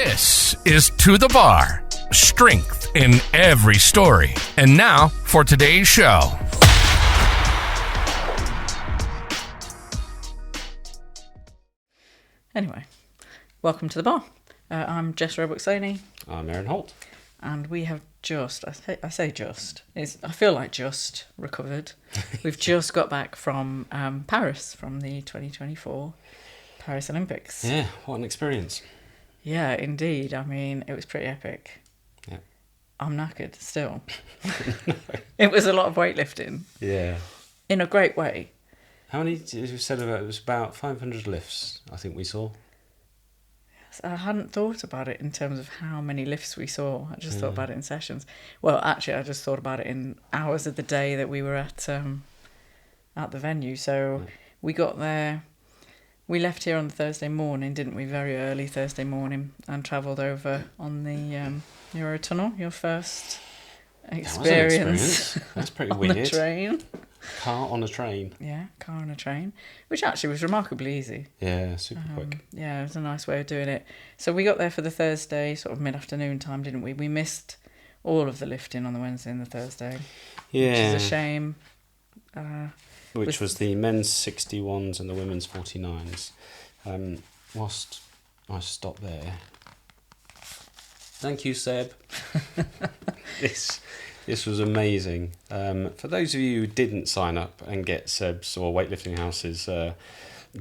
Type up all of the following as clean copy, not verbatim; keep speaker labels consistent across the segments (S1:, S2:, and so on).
S1: This is To the Bar. Strength in every story. And now for today's show.
S2: Anyway, welcome to the bar. I'm Jess Roebuck-Soney.
S3: I'm Aaron Holt.
S2: And we have I say just, I feel like just recovered. We've just got back from Paris, from the 2024 Paris Olympics.
S3: Yeah, what an experience.
S2: Yeah, indeed. I mean, it was pretty epic.
S3: Yeah.
S2: I'm knackered still. It was a lot of weightlifting.
S3: Yeah.
S2: In a great way.
S3: How many, as you said, it was about 500 lifts, I think we saw.
S2: I hadn't thought about it in terms of how many lifts we saw. I just thought about it in sessions. Well, actually, I just thought about it in hours of the day that we were at the venue. So we got there. We left here on the Thursday morning, didn't we? Very early Thursday morning, and travelled over on the Eurotunnel. Your first experience.
S3: That's pretty
S2: on
S3: weird.
S2: The train.
S3: Car on a train.
S2: Yeah, car on a train, which actually was remarkably easy.
S3: Yeah, super quick.
S2: Yeah, it was a nice way of doing it. So we got there for the Thursday, sort of mid-afternoon time, didn't we? We missed all of the lifting on the Wednesday and the Thursday.
S3: Yeah.
S2: Which is a shame.
S3: Which was the men's 61s and the women's 49s. Whilst I stop there, thank you, Seb. This was amazing. For those of you who didn't sign up and get Seb's or Weightlifting House's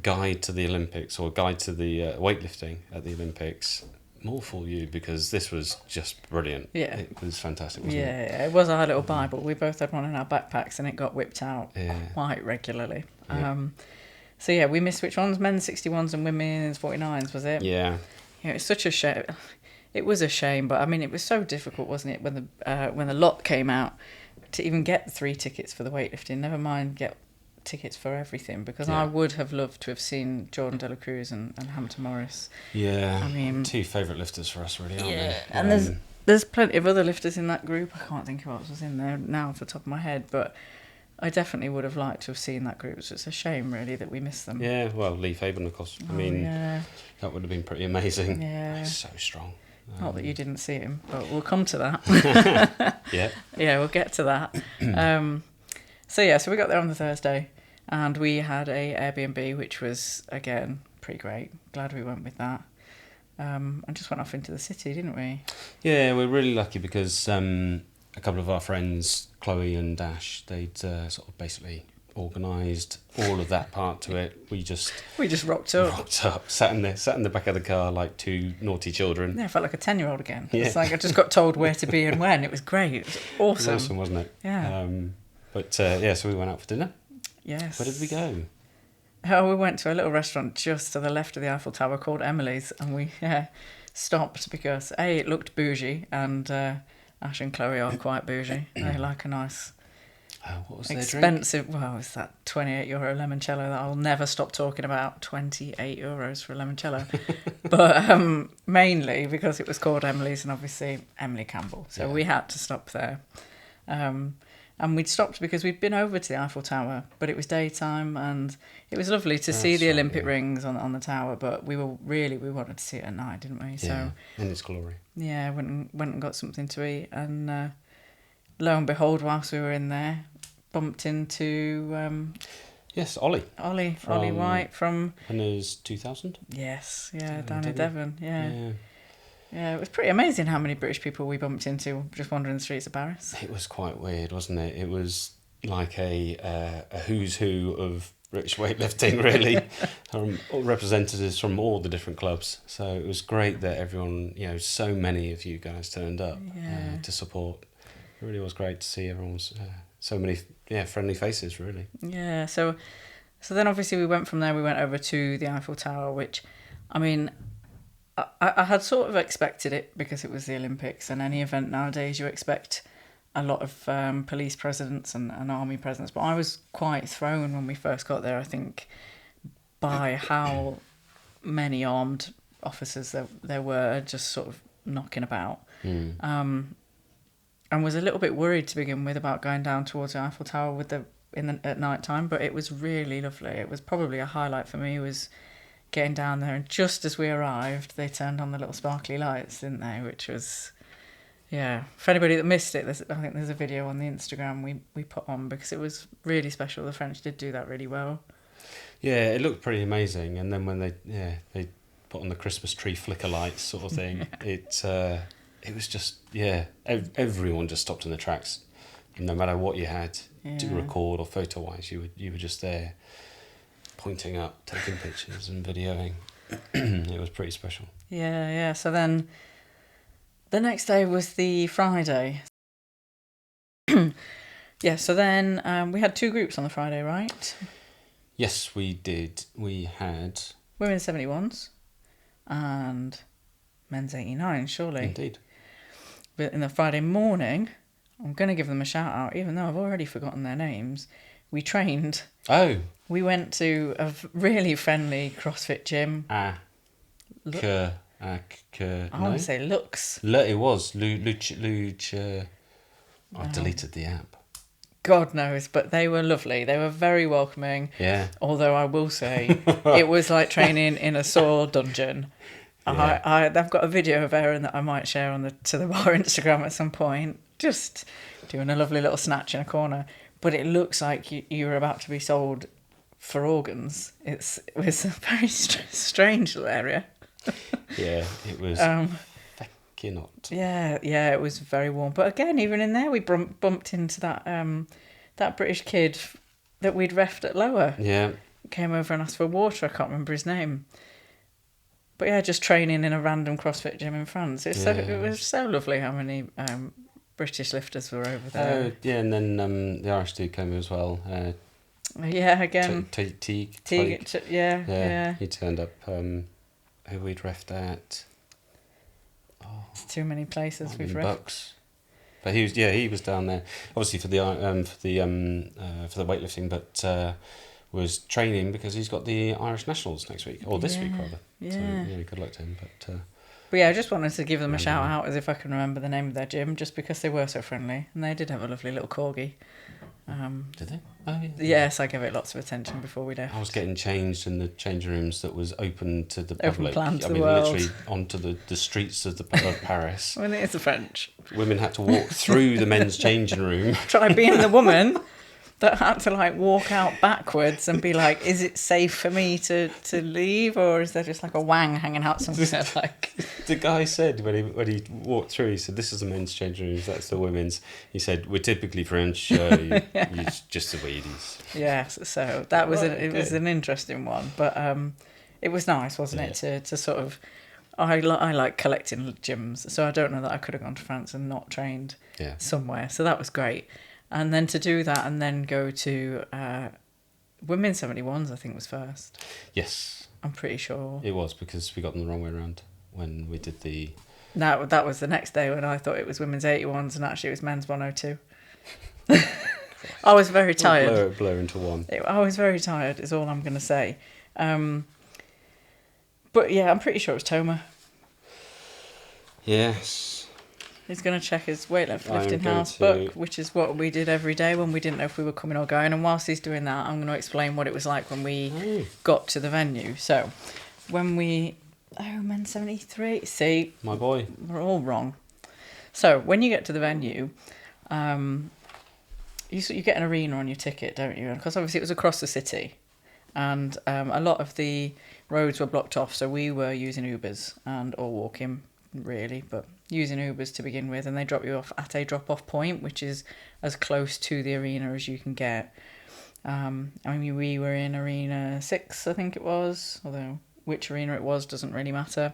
S3: guide to the Olympics or guide to the weightlifting at the Olympics, more for you, because this was just brilliant.
S2: Yeah.
S3: It was fantastic, wasn't it?
S2: Yeah, it was our little Bible. We both had one in our backpacks and it got whipped out quite regularly.
S3: Yeah.
S2: So yeah, we missed which ones? Men's 61s and women's 49s, was it?
S3: Yeah.
S2: Yeah, it's such a shame. It was a shame, but I mean, it was so difficult, wasn't it, when the lot came out to even get the 3 tickets for the weightlifting. Never mind get tickets for everything, because I would have loved to have seen Jordan De La Cruz and Hampton Morris.
S3: Yeah,
S2: I mean,
S3: 2 favourite lifters for us, really, aren't they?
S2: And there's plenty of other lifters in that group. I can't think who else was in there now off the top of my head, but I definitely would have liked to have seen that group. So it's a shame, really, that we missed them.
S3: Yeah, well, Lee Fabian, of course. I mean, that would have been pretty amazing.
S2: Yeah.
S3: He's so strong.
S2: Not that you didn't see him, but we'll come to that.
S3: Yeah.
S2: Yeah, we'll get to that. So we got there on the Thursday, and we had a Airbnb, which was, again, pretty great. Glad we went with that. And just went off into the city, didn't we?
S3: Yeah, we're really lucky because a couple of our friends, Chloe and Dash, they'd sort of basically organised all of that part to it. We just
S2: rocked up.
S3: Sat in the back of the car like 2 naughty children.
S2: Yeah, I felt like a 10-year-old again.
S3: Yeah.
S2: It's like I just got told where to be and when. It was great. It was awesome.
S3: It was awesome, wasn't it?
S2: Yeah.
S3: So we went out for dinner.
S2: Yes.
S3: Where did we go?
S2: Oh, we went to a little restaurant just to the left of the Eiffel Tower called Emily's, and we stopped because it looked bougie, and Ash and Chloe are quite bougie. They like a nice,
S3: what was their
S2: expensive. Well, it's that €28 limoncello that I'll never stop talking about. €28 for a limoncello, but mainly because it was called Emily's and obviously Emily Campbell. So we had to stop there. And we'd stopped because we'd been over to the Eiffel Tower, but it was daytime, and it was lovely to see the Olympic rings on the tower, but we wanted to see it at night, didn't we?
S3: Yeah,
S2: so
S3: in its glory.
S2: Yeah, went and got something to eat, and lo and behold, whilst we were in there, bumped into
S3: yes, Ollie
S2: White from
S3: Winners 2000.
S2: Yes, down in Devon. Yeah, it was pretty amazing how many British people we bumped into just wandering the streets of Paris.
S3: It was quite weird, wasn't it? It was like a who's who of British weightlifting, really. Representatives from all the different clubs. So it was great that everyone, so many of you guys turned up to support. It really was great to see everyone's so many friendly faces, really.
S2: Yeah, so then obviously we went from there, we went over to the Eiffel Tower, which, I mean, I had sort of expected it because it was the Olympics, and any event nowadays you expect a lot of police presence and army presence. But I was quite thrown when we first got there, I think, by how many armed officers there were just sort of knocking about. And was a little bit worried to begin with about going down towards the Eiffel Tower at night time, but it was really lovely. It was probably a highlight for me, was getting down there, and just as we arrived, they turned on the little sparkly lights, didn't they? Which was, yeah. For anybody that missed it, I think there's a video on the Instagram we put on, because it was really special. The French did do that really well.
S3: Yeah, it looked pretty amazing. And then when they put on the Christmas tree flicker lights sort of thing, it was just, everyone just stopped in the tracks. No matter what you had to record or photo-wise, you were just there, pointing up, taking pictures and videoing. It was pretty special.
S2: Yeah. So then the next day was the Friday. So then we had 2 groups on the Friday, right?
S3: Yes, we did. We had...
S2: Women's 71s and men's 89, surely.
S3: Indeed.
S2: But in the Friday morning, I'm going to give them a shout out, even though I've already forgotten their names. We trained.
S3: Oh.
S2: We went to a really friendly CrossFit gym.
S3: I
S2: want to say Lux.
S3: It was. Luch. I deleted the app.
S2: God knows, but they were lovely. They were very welcoming.
S3: Yeah.
S2: Although I will say, it was like training in a saw dungeon. Yeah. I've got a video of Aaron that I might share on the To The Bar Instagram at some point, just doing a lovely little snatch in a corner. But it looks like you were about to be sold for organs. It was a very strange little area.
S3: Yeah, it was fucking hot.
S2: Yeah, it was very warm. But again, even in there, we bumped into that British kid that we'd refed at Lower.
S3: Yeah.
S2: Came over and asked for water. I can't remember his name. But yeah, just training in a random CrossFit gym in France. It was so lovely how many British lifters were over there.
S3: And then the Irish dude came as well.
S2: Again.
S3: Teague.
S2: Yeah.
S3: He turned up. Who we'd refed at.
S2: It's too many places we've refed.
S3: Bucks. But he was down there, obviously for the weightlifting, but was training because he's got the Irish Nationals next week, or this week rather.
S2: Yeah.
S3: So good luck to him.
S2: But I just wanted to give them a shout out, as if I can remember the name of their gym, just because they were so friendly, and they did have a lovely little corgi.
S3: Did they? Oh yeah.
S2: Yes, I gave it lots of attention before we left.
S3: I was getting changed in the changing rooms that was open to the public.
S2: Plan to the world.
S3: Literally onto the streets of Paris.
S2: I mean, it's the French.
S3: Women had to walk through the men's changing room.
S2: Try being the woman that had to walk out backwards and be like, is it safe for me to leave, or is there just a wang hanging out somewhere?
S3: The guy said when he walked through, he said, "This is the men's changing rooms, that's the women's." He said, "We're typically French, you just the ladies." Yes,
S2: so that was it was an interesting one, but it was nice, wasn't it, to sort of. I like collecting gyms, so I don't know that I could have gone to France and not trained somewhere. So that was great. And then to do that and then go to Women's 71s, I think was first.
S3: Yes.
S2: I'm pretty sure.
S3: It was, because we got them the wrong way around when we did the...
S2: No, that was the next day when I thought it was Women's 81s and actually it was Men's 102. I was very tired.
S3: Blur into one.
S2: I was very tired is all I'm going to say. But yeah, I'm pretty sure it was Toma.
S3: Yes.
S2: He's going to check his weightlifting house book, which is what we did every day when we didn't know if we were coming or going. And whilst he's doing that, I'm going to explain what it was like when we got to the venue. So, when men's 73. See,
S3: my boy,
S2: we're all wrong. So, when you get to the venue, you get an arena on your ticket, don't you? Because obviously it was across the city, and a lot of the roads were blocked off. So we were using Ubers or walking, really, but using Ubers to begin with, and they drop you off at a drop-off point, which is as close to the arena as you can get. We were in Arena 6, I think it was, although which arena it was doesn't really matter.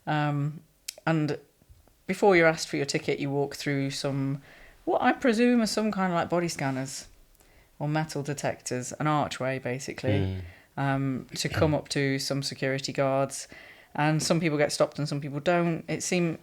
S2: And before you're asked for your ticket, you walk through what I presume are some kind of body scanners or metal detectors, an archway basically, to come up to some security guards. And some people get stopped and some people don't.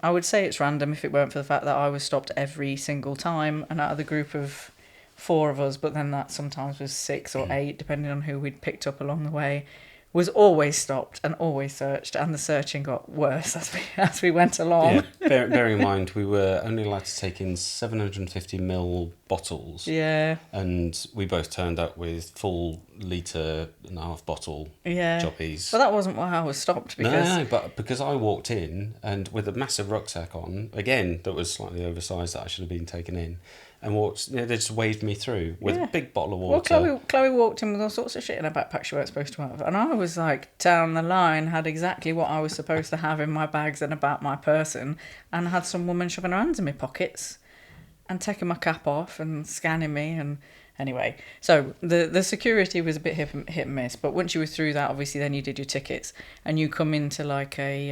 S2: I would say it's random if it weren't for the fact that I was stopped every single time, and out of the group of 4 of us, but then that sometimes was 6 or 8, depending on who we'd picked up along the way, was always stopped and always searched, and the searching got worse as we went along.
S3: Yeah, bear in mind, we were only allowed to take in 750ml bottles.
S2: Yeah.
S3: And we both turned up with full litre and a half bottle
S2: Yeah.
S3: joppies.
S2: But that wasn't why I was stopped, because
S3: No, but because I walked in and with a massive rucksack on, again, that was slightly oversized that I should have been taken in, and walked, they just waved me through with
S2: Yeah.
S3: a big bottle of
S2: Well,
S3: water.
S2: Chloe walked in with all sorts of shit in her backpack she weren't supposed to have. And I was like, down the line, had exactly what I was supposed to have in my bags and about my person, and had some woman shoving her hands in my pockets and taking my cap off and scanning me. And anyway, so the security was a bit hit and miss. But once you were through that, obviously, then you did your tickets and you come into like a...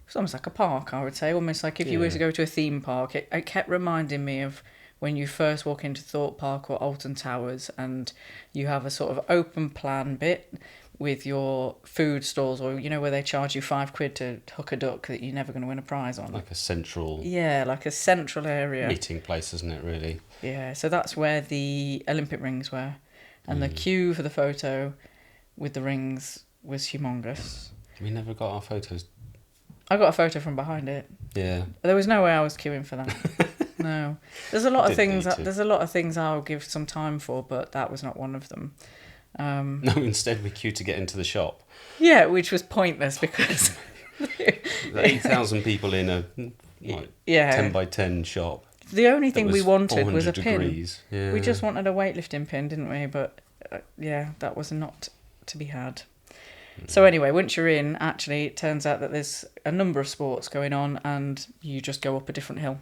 S2: it's almost like a park, I would say. Almost like if you were to go to a theme park. It kept reminding me of when you first walk into Thorpe Park or Alton Towers, and you have a sort of open plan bit with your food stalls, or where they charge you £5 to hook a duck that you're never going to win a prize on.
S3: Like a central
S2: Like a central area.
S3: meeting place, isn't it, really?
S2: Yeah, so that's where the Olympic rings were. And the queue for the photo with the rings was humongous.
S3: We never got our photos.
S2: I got a photo from behind it.
S3: Yeah.
S2: There was no way I was queuing for that. No. There's a lot of
S3: Didn't
S2: things.
S3: need to.
S2: There's a lot of things I'll give some time for, but that was not one of them.
S3: No, instead we queued to get into the shop.
S2: Yeah, which was pointless because
S3: 8,000 people in a 10 by 10 shop.
S2: The only
S3: that
S2: thing we
S3: was
S2: wanted was a
S3: 400
S2: pin.
S3: degrees. Yeah.
S2: We just wanted a weightlifting pin, didn't we? But that was not to be had. So anyway, once you're in, actually, it turns out that there's a number of sports going on, and you just go up a different hill.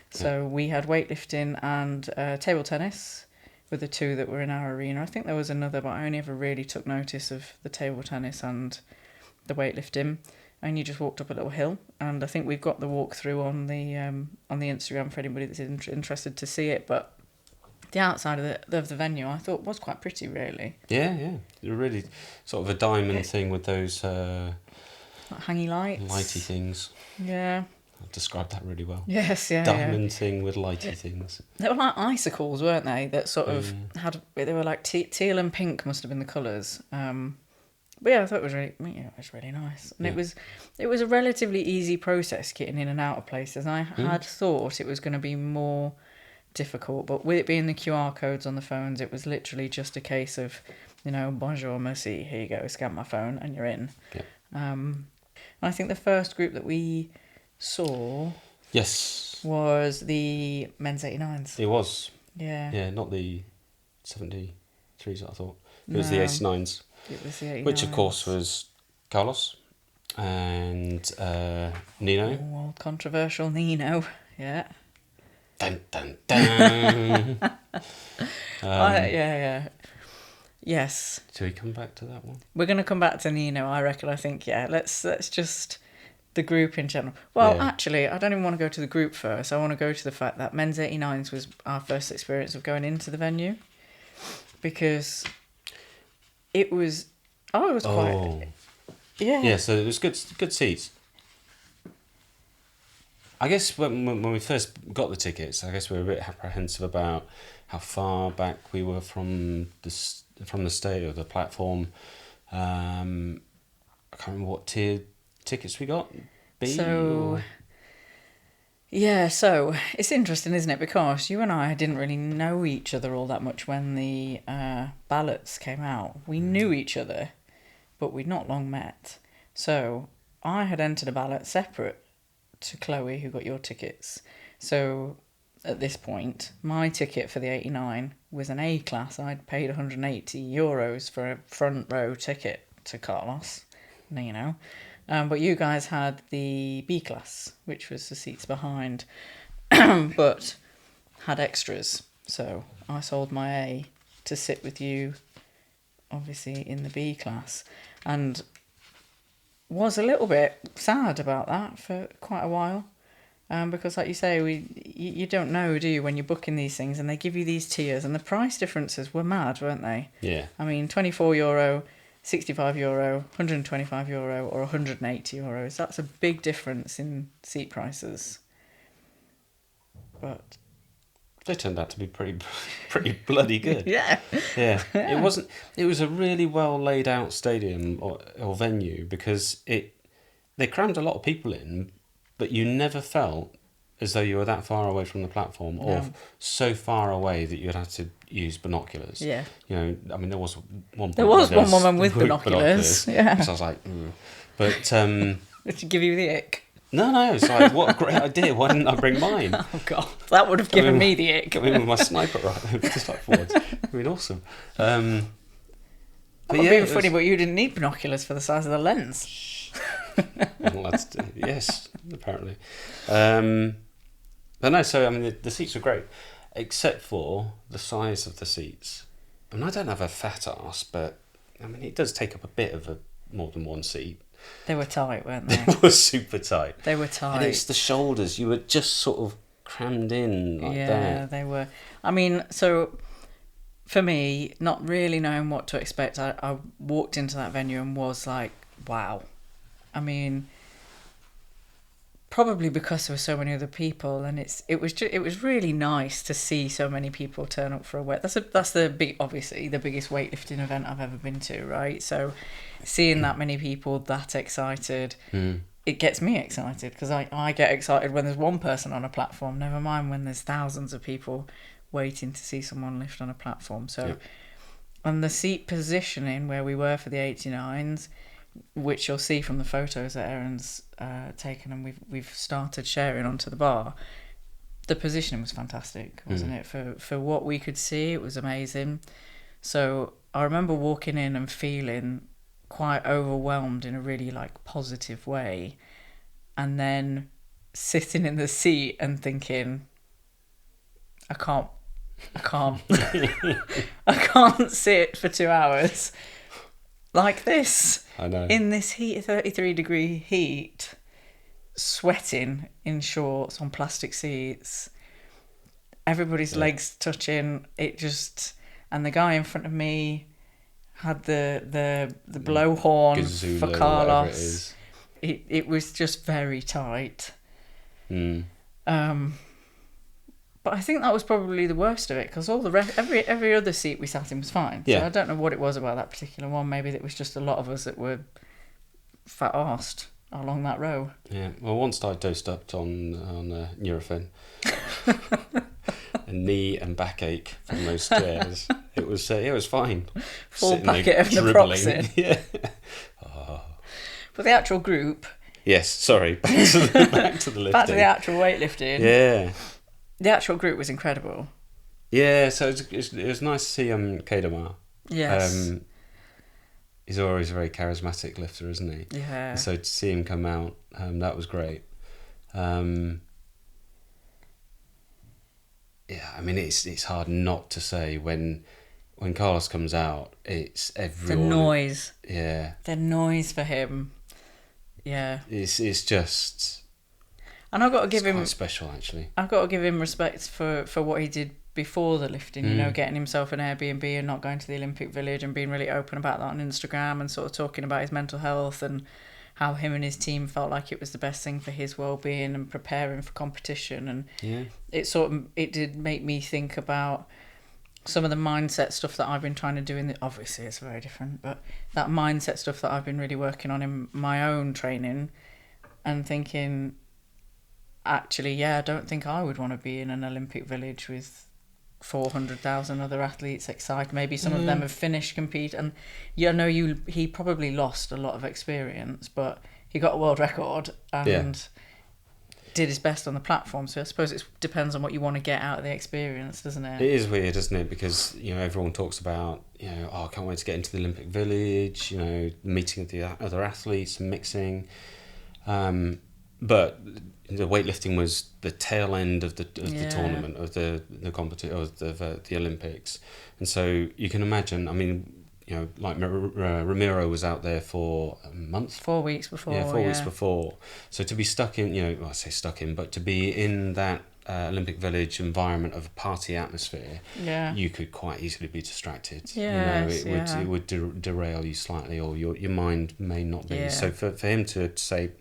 S2: So we had weightlifting and table tennis were the two that were in our arena. I think there was another, but I only ever really took notice of the table tennis and the weightlifting. And you just walked up a little hill, and I think we've got the walkthrough on the Instagram for anybody that's interested to see it. But the outside of the venue, I thought was quite pretty, really.
S3: Yeah. Really sort of a diamond thing with those
S2: Like hangy lights,
S3: lighty things.
S2: Yeah.
S3: I've described that really well.
S2: Yes, yeah.
S3: Diamond thing with lighty things.
S2: They were like icicles, weren't they? That sort of they were like teal and pink must have been the colours. But yeah, I thought it was really nice, and it was a relatively easy process getting in and out of places. And I had thought it was going to be more difficult, but with it being the QR codes on the phones, it was literally just a case of, bonjour, merci, here you go, scan my phone, and you're in.
S3: Yeah.
S2: And I think the first group that we saw was the men's 89s.
S3: It was.
S2: Yeah.
S3: Yeah, not the 73s, I thought. It was the 89s.
S2: It was the 89s.
S3: Which, of course, was Carlos and Nino.
S2: Oh, controversial Nino, yeah.
S3: Dun, dun, dun.
S2: Yeah. Yes.
S3: Shall we come back to that one?
S2: We're going to come back to Nino, I reckon. I think, let's just... the group in general. Well, actually, I don't even want to go to the group first. I want to go to the fact that men's 89s was our first experience of going into the venue, because I was quite... Yeah,
S3: so it was good seats. I guess when we first got the tickets, I guess we were a bit apprehensive about how far back we were from the stage or the platform. I can't remember what tier tickets we got.
S2: So it's interesting, isn't it? Because you and I didn't really know each other all that much when the ballots came out. We knew each other, but we'd not long met. So I had entered a ballot separate to Chloe, who got your tickets. So at this point, my ticket for the 89 was an A class. I'd paid €180 for a front row ticket to Carlos, Nino. But you guys had the B class, which was the seats behind, but had extras. So I sold my A to sit with you, obviously, in the B class. And was a little bit sad about that for quite a while. Because like you say, you don't know, do you, when you're booking these things and they give you these tiers, and the price differences were mad, weren't they?
S3: Yeah.
S2: I mean, €24, €65, €125 or €180. That's a big difference in seat prices. But
S3: they turned out to be pretty bloody good.
S2: Yeah.
S3: It was a really well laid out stadium or venue, because they crammed a lot of people in, but you never felt as though you were that far away from the platform, or
S2: No.
S3: so far away that you'd have to use binoculars.
S2: Yeah.
S3: You know, I mean, there was one.
S2: There was one woman with binoculars. Yeah.
S3: So I was like, but
S2: Did she give you the ick?
S3: no, it's like, what a great idea. Why didn't I bring mine?
S2: Oh God, that would have given me the ick.
S3: Come in with my sniper rifle, just like forwards. I mean, awesome.
S2: That would be funny, but you didn't need binoculars for the size of the lens.
S3: Well, yes, apparently. But no, so I mean, the seats were great, except for the size of the seats. I mean, I don't have a fat ass, but I mean, it does take up a bit of more than one seat.
S2: They were tight, weren't they?
S3: They were super tight.
S2: They were tight.
S3: And it's the shoulders. You were just sort of crammed in like that.
S2: Yeah, they were. I mean, so for me, not really knowing what to expect, I walked into that venue and was like, wow. I mean, probably because there were so many other people, and it was really nice to see so many people turn up for a weight. That's obviously the biggest weightlifting event I've ever been to, right? So seeing that many people that excited, it gets me excited, because I get excited when there's one person on a platform, never mind when there's thousands of people waiting to see someone lift on a platform. So,
S3: Yep.
S2: And the seat positioning where we were for the 89s, which you'll see from the photos that Aaron's taken and we've started sharing onto the bar, the positioning was fantastic, wasn't it? For what we could see, it was amazing. So I remember walking in and feeling quite overwhelmed in a really like positive way, and then sitting in the seat and thinking, I can't I can't sit for 2 hours like this.
S3: I know.
S2: In this heat, 33-degree heat, sweating in shorts on plastic seats, everybody's legs touching. And the guy in front of me had the blowhorn
S3: Gazoo,
S2: for
S3: whatever
S2: Carlos. It was just very tight. But I think that was probably the worst of it, because all the every other seat we sat in was fine.
S3: Yeah.
S2: So I don't know what it was about that particular one. Maybe it was just a lot of us that were fat-arsed along that row.
S3: Yeah. Well, once I dosed up on Nurofen, a knee and backache from those stairs, it was fine.
S2: Full
S3: Sitting there
S2: packet of
S3: dribbling.
S2: naproxen.
S3: Yeah.
S2: But the actual group,
S3: Yes. Sorry. Back to the lifting.
S2: back to the actual weightlifting.
S3: Yeah.
S2: The actual group was incredible.
S3: Yeah. So it was nice to see Kedamar.
S2: Yes.
S3: He's always a very charismatic lifter, isn't he?
S2: Yeah.
S3: And so to see him come out, that was great. Yeah, I mean, it's hard not to say when Carlos comes out, it's everyone.
S2: The noise.
S3: Yeah.
S2: The noise for him. Yeah.
S3: It's just.
S2: And I've got to give him
S3: quite special, actually.
S2: I've got to give him respect for what he did before the lifting, you know, getting himself an Airbnb and not going to the Olympic Village, and being really open about that on Instagram, and sort of talking about his mental health and how him and his team felt like it was the best thing for his well-being and preparing for competition. And
S3: Yeah.
S2: it did make me think about some of the mindset stuff that I've been trying to do obviously it's very different, but that mindset stuff that I've been really working on in my own training, and thinking, actually, yeah, I don't think I would want to be in an Olympic Village with 400,000 other athletes excited. Maybe some of them have finished compete, and he probably lost a lot of experience, but he got a world record and did his best on the platform. So I suppose it depends on what you want to get out of the experience, doesn't it?
S3: It is weird, isn't it? Because, everyone talks about, I can't wait to get into the Olympic Village, meeting with the other athletes and mixing. But the weightlifting was the tail end of the tournament, of the competition, of the Olympics. And so you can imagine, I mean, like Ramiro was out there for a month.
S2: 4 weeks before.
S3: Yeah, 4 weeks before. So to be stuck in, I say stuck in, but to be in that Olympic Village environment of a party atmosphere, you could quite easily be distracted.
S2: Yes,
S3: it would derail you slightly, or your mind may not be. So for him to say,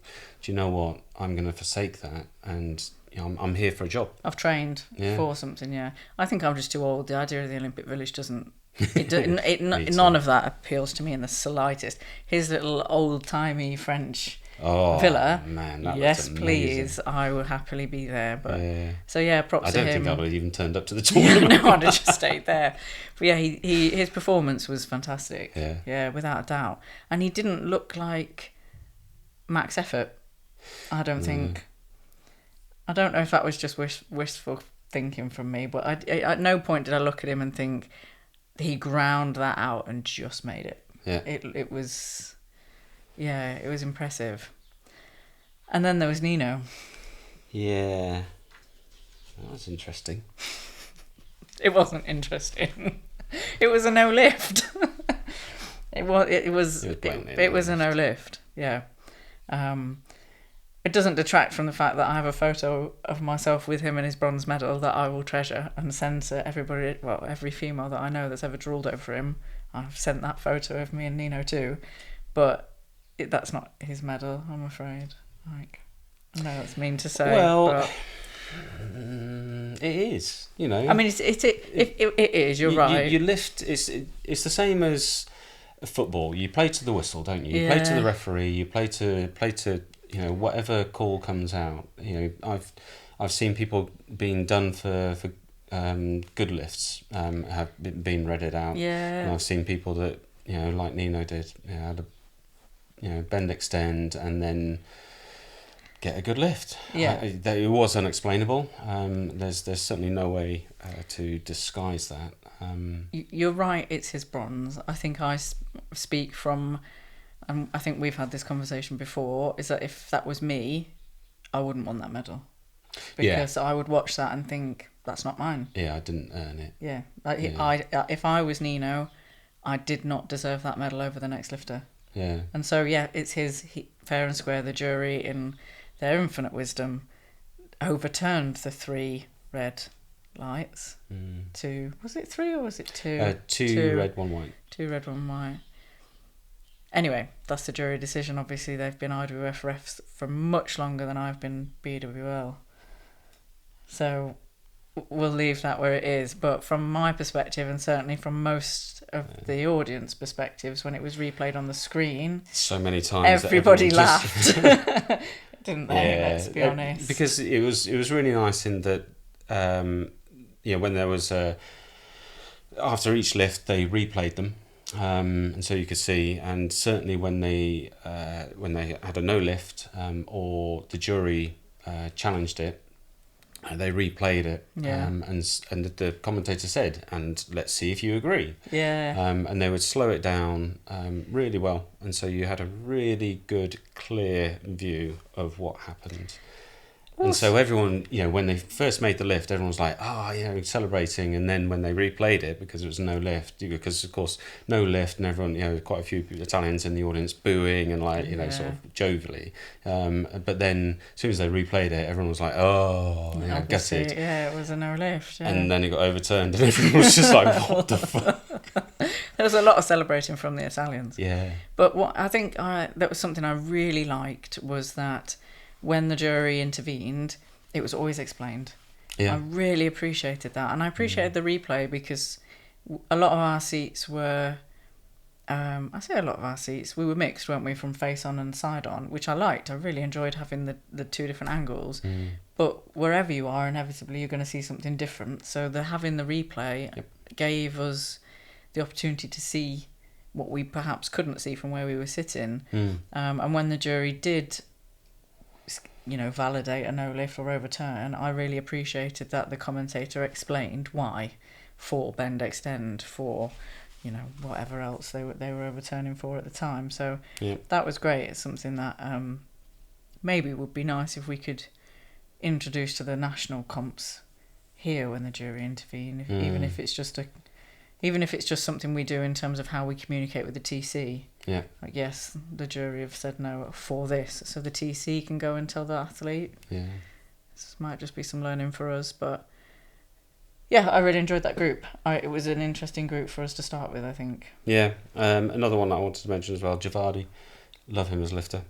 S3: do you know what, I'm going to forsake that, and I'm here for a job.
S2: I've trained for something. I think I'm just too old. The idea of the Olympic Village doesn't. None of that appeals to me in the slightest. His little old-timey French Villa,
S3: man, that
S2: yes,
S3: looks amazing.
S2: please, I will happily be there. But so yeah, props
S3: I
S2: to him.
S3: don't think I would have even turned up to the tournament.
S2: No, I'd have just stayed there. But yeah, his performance was fantastic. Yeah, without a doubt. And he didn't look like max effort, I don't think. I don't know if that was just wistful thinking from me, but at no point did I look at him and think he ground that out and just made it.
S3: Yeah.
S2: It was, it was impressive. And then there was Nino.
S3: Yeah. That was interesting.
S2: It wasn't interesting. It was a no lift. It was a no lift. Yeah. It doesn't detract from the fact that I have a photo of myself with him and his bronze medal that I will treasure and send to everybody, well, every female that I know that's ever drooled over him. I've sent that photo of me and Nino too, but that's not his medal, I'm afraid. Like, I know that's mean to say.
S3: Well,
S2: but
S3: it is, you know.
S2: I mean, it is. You're right.
S3: You lift. It's the same as football. You play to the whistle, don't you? You play to the referee. You play to you know, whatever call comes out. You know, I've seen people being done for good lifts have been redded out.
S2: Yeah.
S3: And I've seen people that, you know, like Nino did, had a bend extend and then get a good lift.
S2: Yeah.
S3: It was unexplainable. There's certainly no way to disguise that.
S2: You're right, it's his bronze. I think I speak from, I think we've had this conversation before, is that if that was me, I wouldn't want that medal. Because I would watch that and think, that's not mine.
S3: Yeah, I didn't earn it.
S2: Yeah. If I was Nino, I did not deserve that medal over the next lifter.
S3: Yeah.
S2: And so, it's his, fair and square, the jury, in their infinite wisdom, overturned the 3 red lights to, was it 3 or was it 2?
S3: 2 red, 1 white.
S2: 2 red, 1 white. Anyway, that's the jury decision. Obviously, they've been IWF refs for much longer than I've been BWL. So we'll leave that where it is. But from my perspective, and certainly from most of the audience perspectives, when it was replayed on the screen,
S3: so many times
S2: everybody laughed. Didn't they?
S3: Yeah,
S2: let's be honest.
S3: Because it was really nice in that, when there was after each lift, they replayed them. And so you could see, and certainly when they had a no lift or the jury challenged it, they replayed it, and the commentator said, "And let's see if you agree."
S2: Yeah.
S3: And they would slow it down really well, and so you had a really good, clear view of what happened. And so everyone, when they first made the lift, everyone was like, celebrating. And then when they replayed it, because it was no lift, because of course, no lift, and everyone, quite a few Italians in the audience booing and sort of jovially. But then as soon as they replayed it, everyone was like, gutted.
S2: Yeah, it was a no lift. Yeah.
S3: And then it got overturned and everyone was just like, what the fuck?
S2: There was a lot of celebrating from the Italians.
S3: Yeah.
S2: But what I think that was something I really liked was that when the jury intervened, it was always explained. Yeah. I really appreciated that. And I appreciated the replay because a lot of our seats were, we were mixed, weren't we, from face on and side on, which I liked. I really enjoyed having the 2 different angles. But wherever you are, inevitably you're going to see something different. So having the replay gave us the opportunity to see what we perhaps couldn't see from where we were sitting. And when the jury did validate a no lift or overturn, I really appreciated that the commentator explained why, for bend extend, for whatever else they were overturning for at the time. So that was great. It's something that maybe would be nice if we could introduce to the national comps here when the jury intervene, even if it's just something we do in terms of how we communicate with the TC. Yeah. Like, yes, the jury have said no for this, so the TC can go and tell the athlete. Yeah. This might just be some learning for us, but I really enjoyed that group. It was an interesting group for us to start with, I think. Yeah.
S3: Another one that I wanted to mention as well, Javadi. Love him as lifter.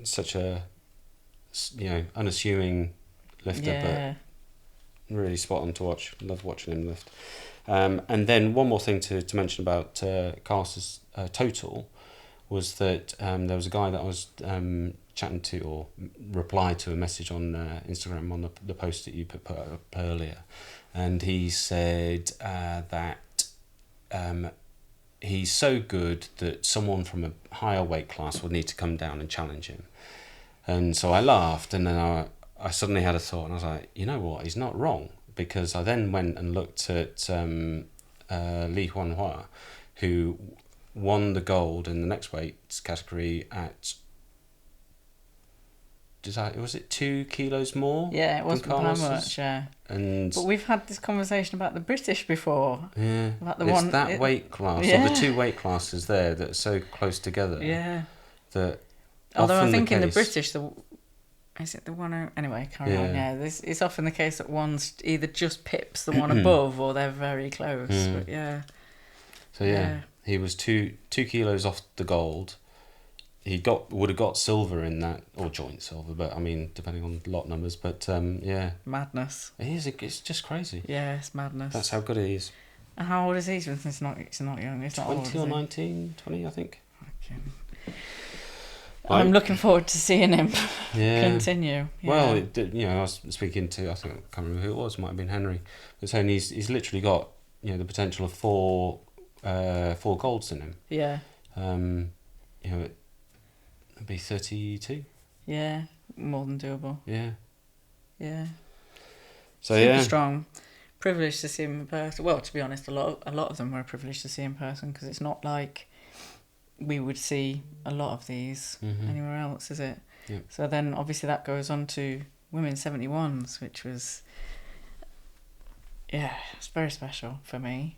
S3: Such a, unassuming lifter, but really spot on to watch. Love watching him lift. And then one more thing to mention about Carter's total was that there was a guy that I was chatting to, or replied to a message on Instagram on the post that you put up earlier, and he said that he's so good that someone from a higher weight class would need to come down and challenge him. And so I laughed, and then I suddenly had a thought, and I was like, you know what, he's not wrong, because I then went and looked at Li Huanhua, who won the gold in the next weight category at, was it 2 kilos more?
S2: Yeah, it wasn't by
S3: Carlos's?
S2: much, yeah.
S3: And
S2: But we've had this conversation about the British before.
S3: yeah,
S2: About the
S3: it's
S2: one,
S3: that weight class, or
S2: yeah.
S3: the 2 weight classes there that are so close together.
S2: Yeah.
S3: That
S2: Although I
S3: often
S2: think in the
S3: case-
S2: British, is it the one? Anyway, carry on.
S3: Yeah.
S2: Yeah, it's often the case that one's either just pips the one above, or they're very close. But yeah.
S3: So yeah, he was 2 kilos off the gold. He would have got silver in that, or joint silver, but I mean, depending on lot numbers. But yeah,
S2: Madness.
S3: it's just crazy.
S2: Yeah, it's madness.
S3: That's how good he is.
S2: And how old is he? It's not young. It's not old.
S3: 20 or 19, 20, I think.
S2: Okay. I'm looking forward to seeing him continue. Yeah.
S3: Well, I was speaking to, I think, I can't remember who it was, might have been Henry, but saying he's literally got, the potential of 4 golds in him.
S2: Yeah.
S3: It'd be 32.
S2: Yeah, more than doable.
S3: Yeah.
S2: Yeah.
S3: So
S2: Super strong. Privileged to see him in person. Well, to be honest, a lot of them were privileged to see in person, because it's not like we would see a lot of these anywhere else, is it?
S3: Yep.
S2: So then obviously that goes on to women's 71s, which was, it's very special for me.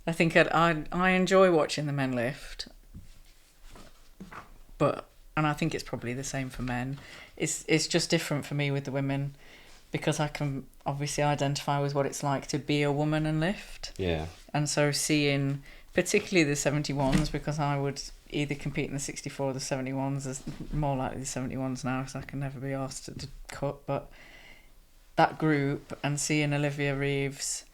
S2: I think I enjoy watching the men lift, and I think it's probably the same for men. It's just different for me with the women, because I can obviously identify with what it's like to be a woman and lift.
S3: Yeah.
S2: And so seeing particularly the 71s, because I would either compete in the 64 or the 71s, as more likely the 71s now, because I can never be asked to cut. But that group, and seeing Olivia Reeves,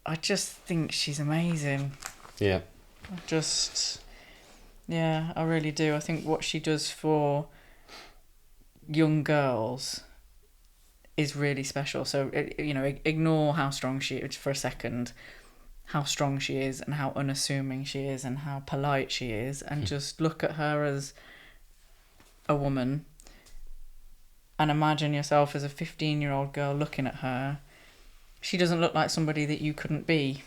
S2: I just think she's amazing.
S3: Yeah.
S2: I really do. I think what she does for young girls is really special. So, ignore how strong she is for a second, how strong she is and how unassuming she is and how polite she is, and just look at her as a woman and imagine yourself as a 15-year-old girl looking at her. She doesn't look like somebody that you couldn't be.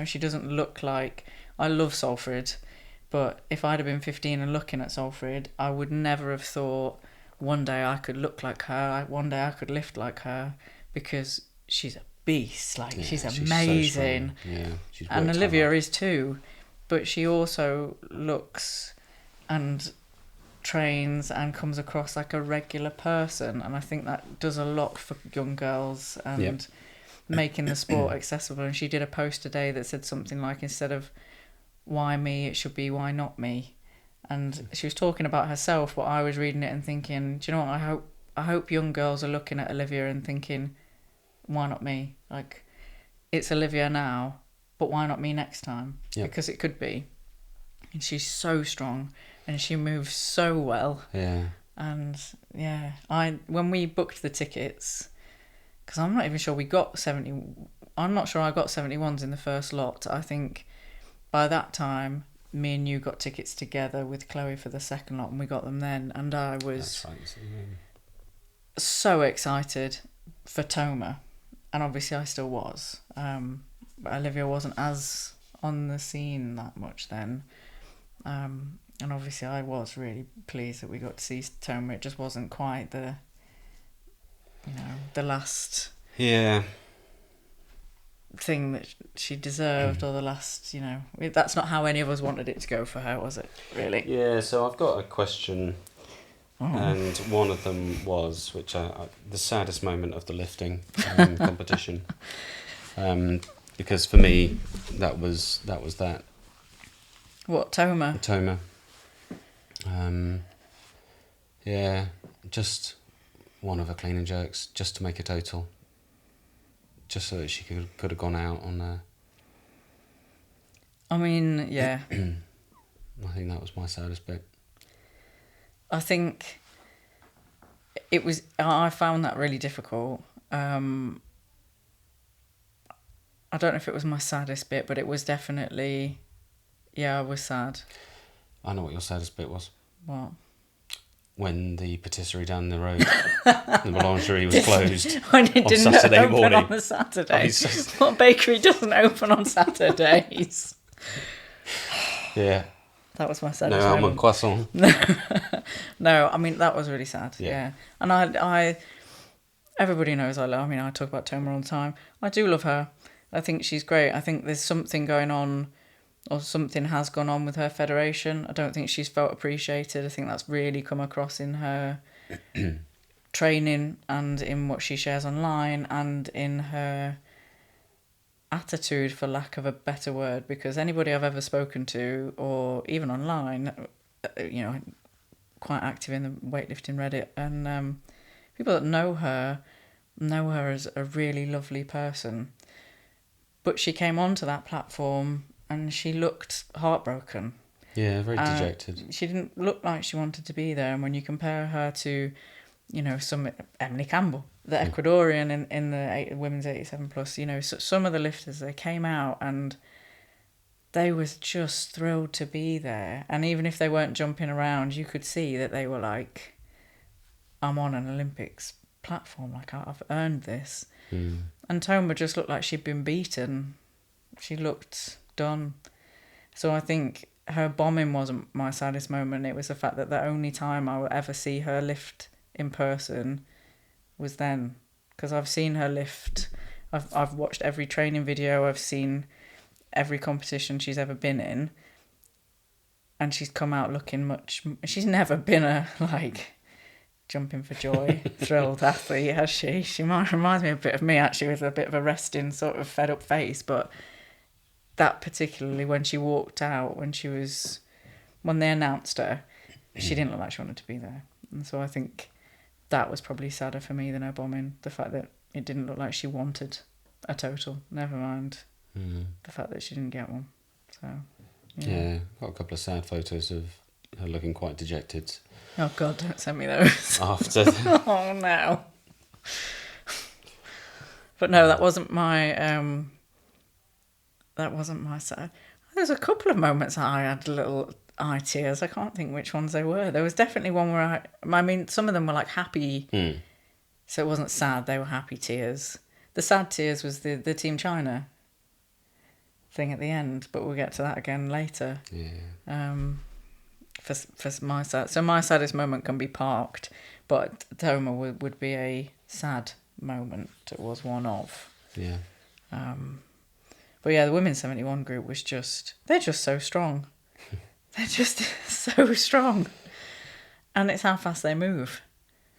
S2: She doesn't look like... I love Salford, but if I'd have been 15 and looking at Salford, I would never have thought one day I could look like her, one day I could lift like her, because she's a beast. She's amazing.
S3: So yeah, she's
S2: and Olivia is too, but she also looks and trains and comes across like a regular person, and I think that does a lot for young girls and making the sport accessible. And she did a post today that said something like, instead of why me, it should be why not me. And she was talking about herself, but I was reading it and thinking, do you know what, I hope young girls are looking at Olivia and thinking, why not me? Like, it's Olivia now, but why not me next time? Because it could be. And she's so strong and she moves so well.
S3: Yeah.
S2: And when we booked the tickets, because I'm not even sure we got 70, I'm not sure I got 71s in the first lot. I think by that time, me and you got tickets together with Chloe for the second lot, and we got them then. And I was so excited for Toma, and obviously I still was. But Olivia wasn't as on the scene that much then. And obviously I was really pleased that we got to see Toma. It just wasn't quite the last thing that she deserved, or the last, that's not how any of us wanted it to go for her, was it, really?
S3: Yeah, so I've got a question, and one of them was, which the saddest moment of the lifting competition, because for me, that was that.
S2: What, Toma?
S3: Toma. Just one of her clean and jerks, just to make a total. Just so that she could have gone out on
S2: I mean, yeah.
S3: I think that was my saddest bit.
S2: I think I found that really difficult. I don't know if it was my saddest bit, but it was definitely, I was sad.
S3: I know what your saddest bit was.
S2: What?
S3: When the patisserie down the road, the boulangerie was closed
S2: When it
S3: on
S2: didn't
S3: Saturday
S2: open
S3: morning.
S2: on a Saturday. What bakery doesn't open on Saturdays?
S3: Yeah.
S2: That was my saddest
S3: No,
S2: moment.
S3: croissant.
S2: No, I mean, that was really sad. Yeah. And I everybody knows I talk about Toma all the time. I do love her. I think she's great. I think there's something going on, or something has gone on with her federation. I don't think she's felt appreciated. I think that's really come across in her training and in what she shares online and in her attitude, for lack of a better word, because anybody I've ever spoken to, or even online, quite active in the weightlifting Reddit, and people that know her as a really lovely person. But she came onto that platform and she looked heartbroken.
S3: Yeah, very dejected.
S2: She didn't look like she wanted to be there. And when you compare her to, some Emily Campbell, the Ecuadorian in the women's 87 plus, some of the lifters, they came out and they was just thrilled to be there. And even if they weren't jumping around, you could see that they were like, I'm on an Olympics platform, like I've earned this. And Toma just looked like she'd been beaten. She looked done. So I think her bombing wasn't my saddest moment. It was the fact that the only time I will ever see her lift in person was then. Because I've seen her lift. I've watched every training video. I've seen every competition she's ever been in. And she's come out looking she's never been a, jumping for joy, thrilled athlete, has she? She reminds me a bit of me, actually, with a bit of a resting, sort of fed up face. But that particularly, when she walked out, when they announced her, she didn't look like she wanted to be there. And so I think that was probably sadder for me than her bombing. The fact that it didn't look like she wanted a total, never mind the fact that she didn't get one. So
S3: Yeah, got a couple of sad photos of her looking quite dejected.
S2: Oh God, don't send me those.
S3: After.
S2: Oh no. But no, that wasn't my sad. There's a couple of moments I had little eye tears. I can't think which ones they were. There was definitely one where some of them were like happy. So it wasn't sad, they were happy tears. The sad tears was the Team China thing at the end, but we'll get to that again later.
S3: Yeah.
S2: For my sad, so my saddest moment can be parked, but Toma would be a sad moment. It was one of.
S3: Yeah.
S2: But yeah, the women's 71 group was they're just so strong. They're just so strong, and it's how fast they move.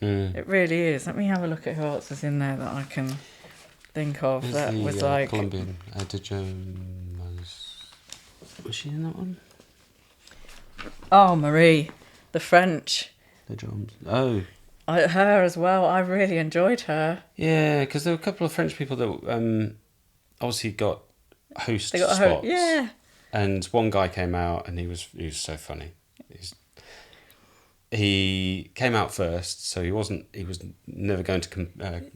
S2: It really is. Let me have a look at who else was in there that I can think of.
S3: Who's
S2: that
S3: the,
S2: was like
S3: Colombian was she in that one?
S2: Oh, Marie, the French.
S3: The drums. Oh.
S2: Her as well. I really enjoyed her.
S3: Yeah, because there were a couple of French people that obviously got host
S2: They got
S3: spots.
S2: yeah.
S3: And one guy came out and he was so funny. He came out first, so he was never going to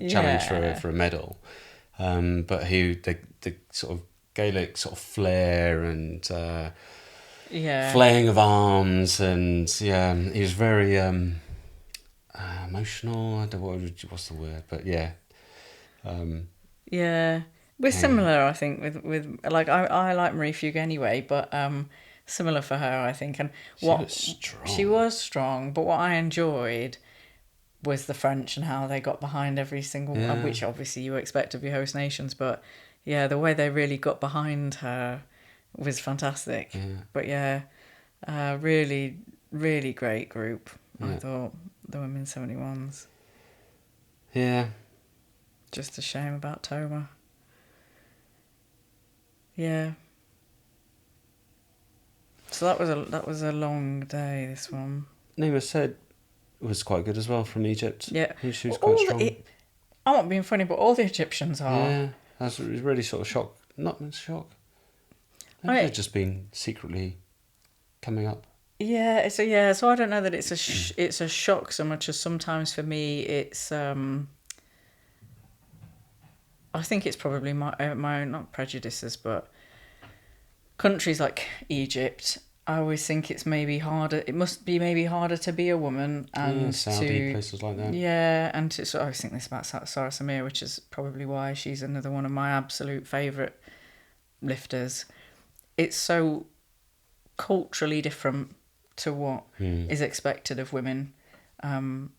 S3: challenge for a medal. But the sort of Gaelic sort of flair and flaying of arms, and he was very emotional. I don't know what's the word, but
S2: we're similar, I think, with like I like Marie Fugue anyway, but similar for her, I think. And she was strong, but what I enjoyed was the French and how they got behind every single one, which obviously you expect of your host nations, but the way they really got behind her was fantastic. But really, really great group. I thought, the women's 71s.
S3: Yeah.
S2: Just a shame about Toma. Yeah. So that was a long day, this one.
S3: Nima said was quite good as well from Egypt.
S2: Yeah.
S3: She was quite strong.
S2: I'm not being funny, but all the Egyptians are.
S3: Yeah. That was really sort of shock. Not shock. Maybe they've just been secretly coming up.
S2: Yeah, so I don't know that it's a shock so much as sometimes for me it's I think it's probably my own, not prejudices, but countries like Egypt, I always think it's maybe harder. It must be maybe harder to be a woman and
S3: Saudi, places like that.
S2: Yeah, and so I always think this about Sarah Samir, which is probably why she's another one of my absolute favourite lifters. It's so culturally different to what is expected of women from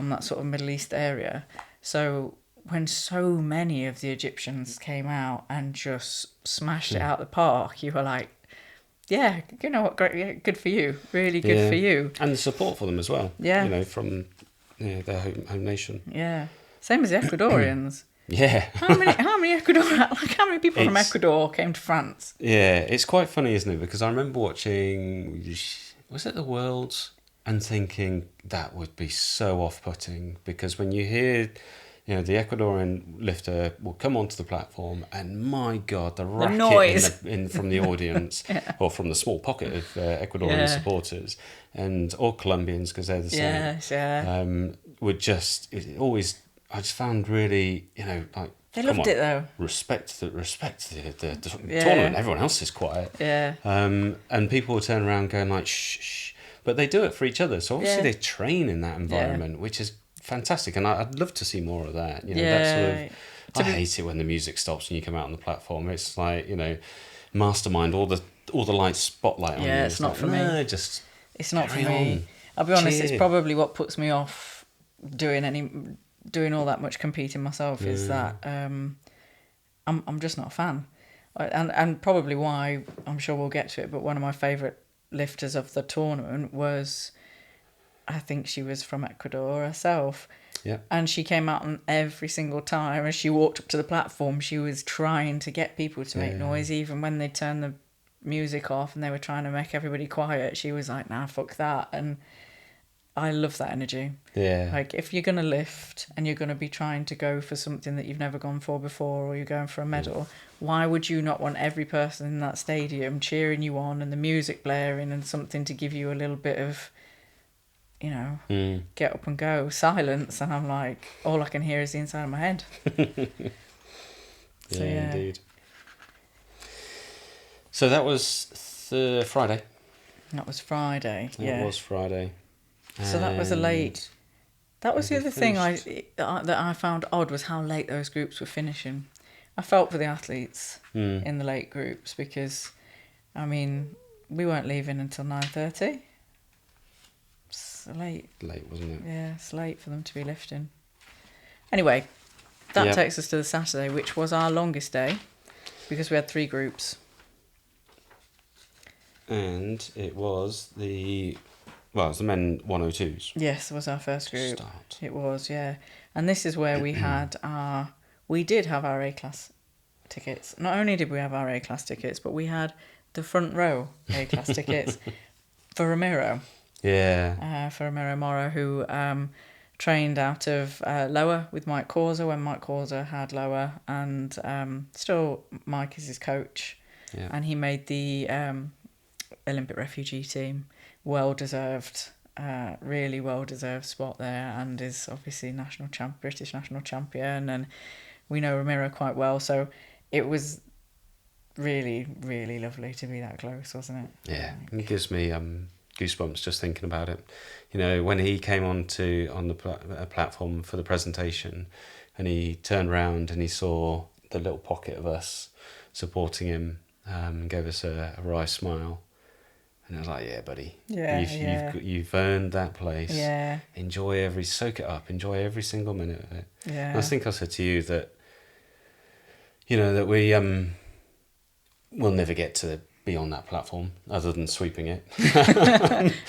S2: that sort of Middle East area. So when so many of the Egyptians came out and just smashed it out the park, you were like, yeah, you know what, great, yeah, good for you, really good for you.
S3: And the support for them as well.
S2: Yeah.
S3: You know, from their home nation.
S2: Yeah. Same as the Ecuadorians.
S3: Yeah.
S2: How many people from Ecuador came to France?
S3: Yeah, it's quite funny, isn't it? Because I remember watching, was it the Worlds? And thinking that would be so off-putting, because when you hear, the Ecuadorian lifter will come onto the platform and my God, the racket
S2: noise
S3: from the audience or from the small pocket of Ecuadorian supporters or Colombians, because they're the same.
S2: Yes,
S3: I just found really, like,
S2: they loved it though.
S3: Respect the tournament. Everyone else is quiet.
S2: Yeah.
S3: And people will turn around going like, shh, shh. But they do it for each other. So obviously they train in that environment, which is fantastic. And I'd love to see more of that. That sort of. I hate it when the music stops and you come out on the platform. It's like, mastermind, all the lights spotlight on you.
S2: Yeah, it's not for me. It's not for me. I'll be honest, it's probably what puts me off doing all that much competing myself is that I'm just not a fan. And probably why, I'm sure we'll get to it, but one of my favourite lifters of the tournament was, I think she was from Ecuador herself.
S3: Yeah.
S2: And she came out on every single time as she walked up to the platform, she was trying to get people to make noise, even when they turned the music off and they were trying to make everybody quiet. She was like, nah, fuck that. And I love that energy.
S3: Yeah.
S2: Like, if you're going to lift and you're going to be trying to go for something that you've never gone for before, or you're going for a medal, why would you not want every person in that stadium cheering you on and the music blaring and something to give you a little bit of, get up and go, silence? And I'm like, all I can hear is the inside of my head.
S3: So, indeed. So that was Friday.
S2: That was Friday, yeah.
S3: It was Friday.
S2: So that was a late. That was the other thing that I found odd, was how late those groups were finishing. I felt for the athletes in the late groups, because, we weren't leaving until 9:30. It's late.
S3: Late, wasn't it?
S2: Yeah, it's late for them to be lifting. Anyway, that takes us to the Saturday, which was our longest day, because we had 3 groups. And
S3: it was the men 102s.
S2: Yes, it was our first group.
S3: Start.
S2: It was, yeah. And this is where we did have our A-class tickets. Not only did we have our A-class tickets, but we had the front row A-class tickets for Ramiro.
S3: Yeah.
S2: For Ramiro Mora, who trained out of Lower with Mike Causa when Mike Causa had Lower, and still Mike is his coach.
S3: Yeah.
S2: And he made the Olympic refugee team. Well-deserved, really well-deserved spot there, and is obviously British national champion, and we know Ramiro quite well, so it was really, really lovely to be that close, wasn't it?
S3: Yeah, it gives me goosebumps just thinking about it. When he came on the platform for the presentation, and he turned around and he saw the little pocket of us supporting him, and gave us a wry smile. And I was like, yeah, buddy.
S2: Yeah,
S3: you've earned that place.
S2: Yeah.
S3: Soak it up. Enjoy every single minute of it.
S2: Yeah.
S3: And I think I said to you that, that we will never get to be on that platform other than sweeping it.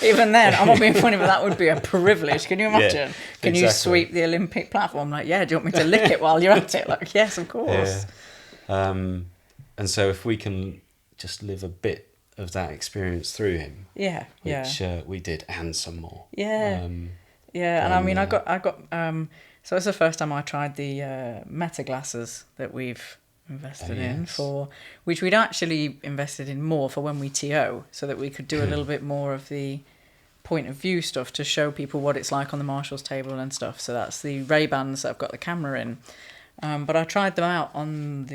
S2: Even then, I'm not being funny, but that would be a privilege. Can you imagine? Can
S3: exactly.
S2: You sweep the Olympic platform? Like, yeah, do you want me to lick it while you're at it? Like, yes, of course.
S3: Yeah. And so if we can just live a bit of that experience through him, which we did, and some more.
S2: And I got so it's the first time I tried the Meta glasses that we've invested in for, which we'd actually invested in more for when we TO, so that we could do a little bit more of the point of view stuff to show people what it's like on the Marshall's table and stuff. So that's the Ray-Bans that I've got the camera in. But I tried them out on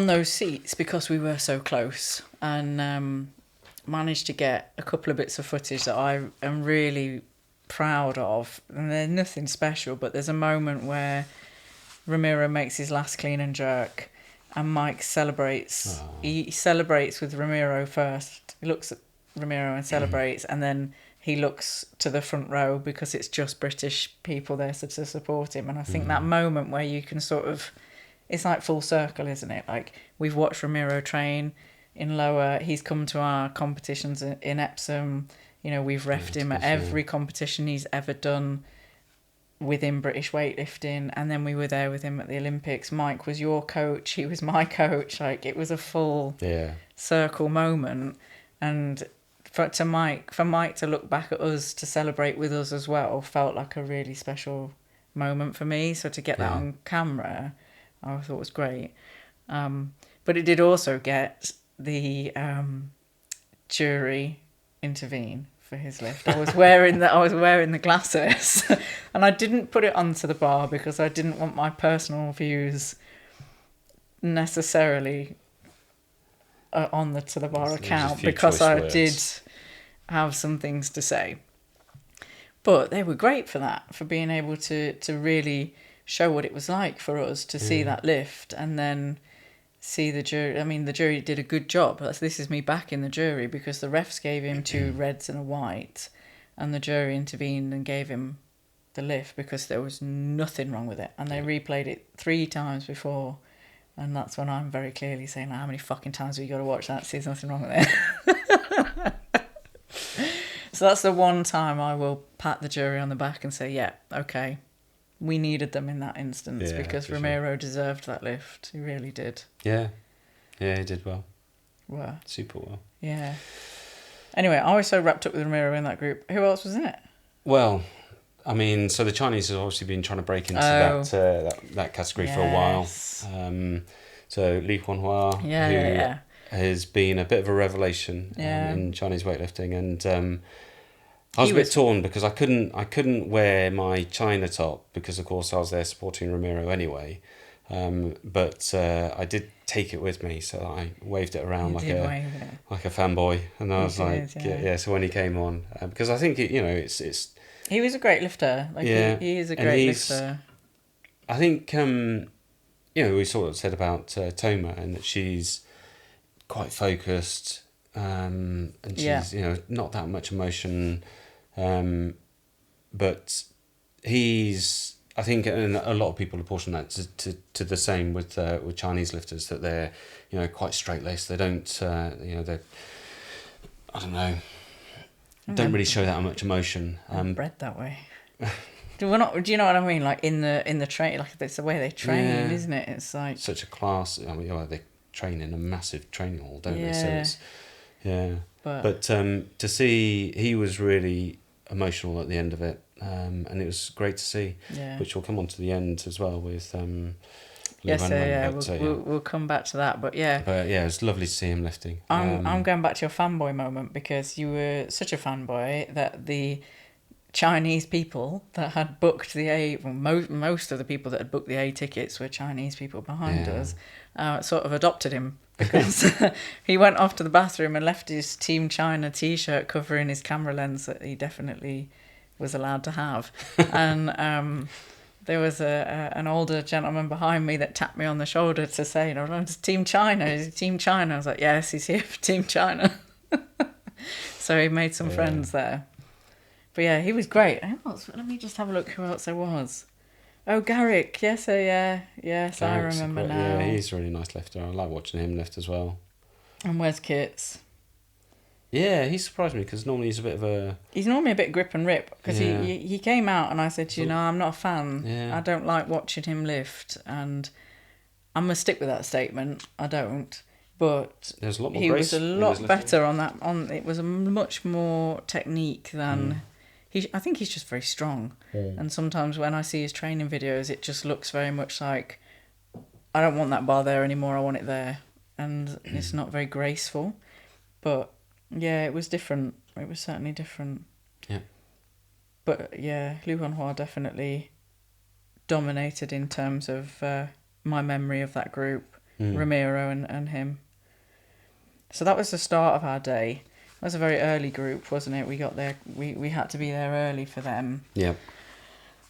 S2: those seats because we were so close, and managed to get a couple of bits of footage that I am really proud of. And they're nothing special, but there's a moment where Ramiro makes his last clean and jerk, and Mike celebrates. Oh. He celebrates with Ramiro first. He looks at Ramiro and celebrates, and then he looks to the front row because it's just British people there to support him. And I think that moment where you can sort of, it's like full circle, isn't it? Like, we've watched Ramiro train in lower, he's come to our competitions in Epsom, you know, we've refed him at every competition he's ever done within British weightlifting, and then we were there with him at the Olympics. Mike was your coach, he was my coach, like, it was a full circle moment. And for Mike to look back at us, to celebrate with us as well, felt like a really special moment for me. So to get that on camera, I thought was great. But it did also get the jury intervene for his lift. I was wearing the glasses, and I didn't put it onto the bar because I didn't want my personal views necessarily on to the bar account, because I did have some things to say. But they were great for that, for being able to really show what it was like for us to see that lift, and then see the jury. I mean, the jury did a good job. This is me back in the jury, because the refs gave him 2 reds and a white, and the jury intervened and gave him the lift because there was nothing wrong with it. And they replayed it 3 times before, and that's when I'm very clearly saying, how many fucking times have you got to watch that? See, there's nothing wrong with it. So that's the one time I will pat the jury on the back and say, yeah, okay, we needed them in that instance, because Ramiro deserved that lift. He really did. Yeah,
S3: he did well.
S2: Well,
S3: super well.
S2: Yeah. Anyway, I was so wrapped up with Ramiro in that group. Who else was in it?
S3: Well, I mean, so the Chinese have obviously been trying to break into that category for a while. So Li Huanhua, who has been a bit of a revelation in Chinese weightlifting, and I was a bit torn because I couldn't wear my China top because, of course, I was there supporting Ramiro anyway. But I did take it with me, so I waved it around like a fanboy, and I was So when he came on, because I think it's
S2: he was a great lifter. Like he is a great lifter.
S3: I think we sort of said about Toma, and that she's quite focused, and she's not that much emotion, but he's. I think, and a lot of people apportion that to the same with Chinese lifters, that they're quite straight laced. They don't they I don't know, don't really show that much emotion.
S2: Bred that way. Do you know what I mean? Like in the train, like it's the way they train, isn't it? It's like
S3: such a class. I mean, they train in a massive training hall, don't they? So it's, but to see, he was really emotional at the end of it. And it was great to see, which will come on to the end as well with
S2: we'll come back to that, but
S3: it's lovely to see him lifting.
S2: I'm going back to your fanboy moment, because you were such a fanboy that the Chinese people that had booked the A, well, most of the people that had booked the A tickets were Chinese people behind us, sort of adopted him, because he went off to the bathroom and left his Team China t-shirt covering his camera lens that he definitely was allowed to have. And there was an older gentleman behind me that tapped me on the shoulder to say, it's Team China, is it Team China? I was like, yes, he's here for Team China. So he made some friends there. But he was great. Let me just have a look who else there was. Oh, Garrick, yes, Garrick's I remember now.
S3: Yeah, he's a really nice lifter. I like watching him lift as well.
S2: And where's Kits?
S3: Yeah, he surprised me, because normally he's a bit of a...
S2: He's normally a bit grip and rip, because he came out and I said, I'm not a fan. Yeah. I don't like watching him lift, and I'm going to stick with that statement. I don't. But
S3: there's a lot more
S2: he
S3: grace
S2: was a lot better on that. It was a much more technique than... I think he's just very strong. And sometimes when I see his training videos, it just looks very much like I don't want that bar there anymore. I want it there, and it's not very graceful. But yeah, it was different. It was certainly different.
S3: Yeah.
S2: But yeah, Liu Honghua definitely dominated in terms of my memory of that group, Ramiro and him. So that was the start of our day. It was a very early group, wasn't it? We got there, we had to be there early for them.
S3: Yeah.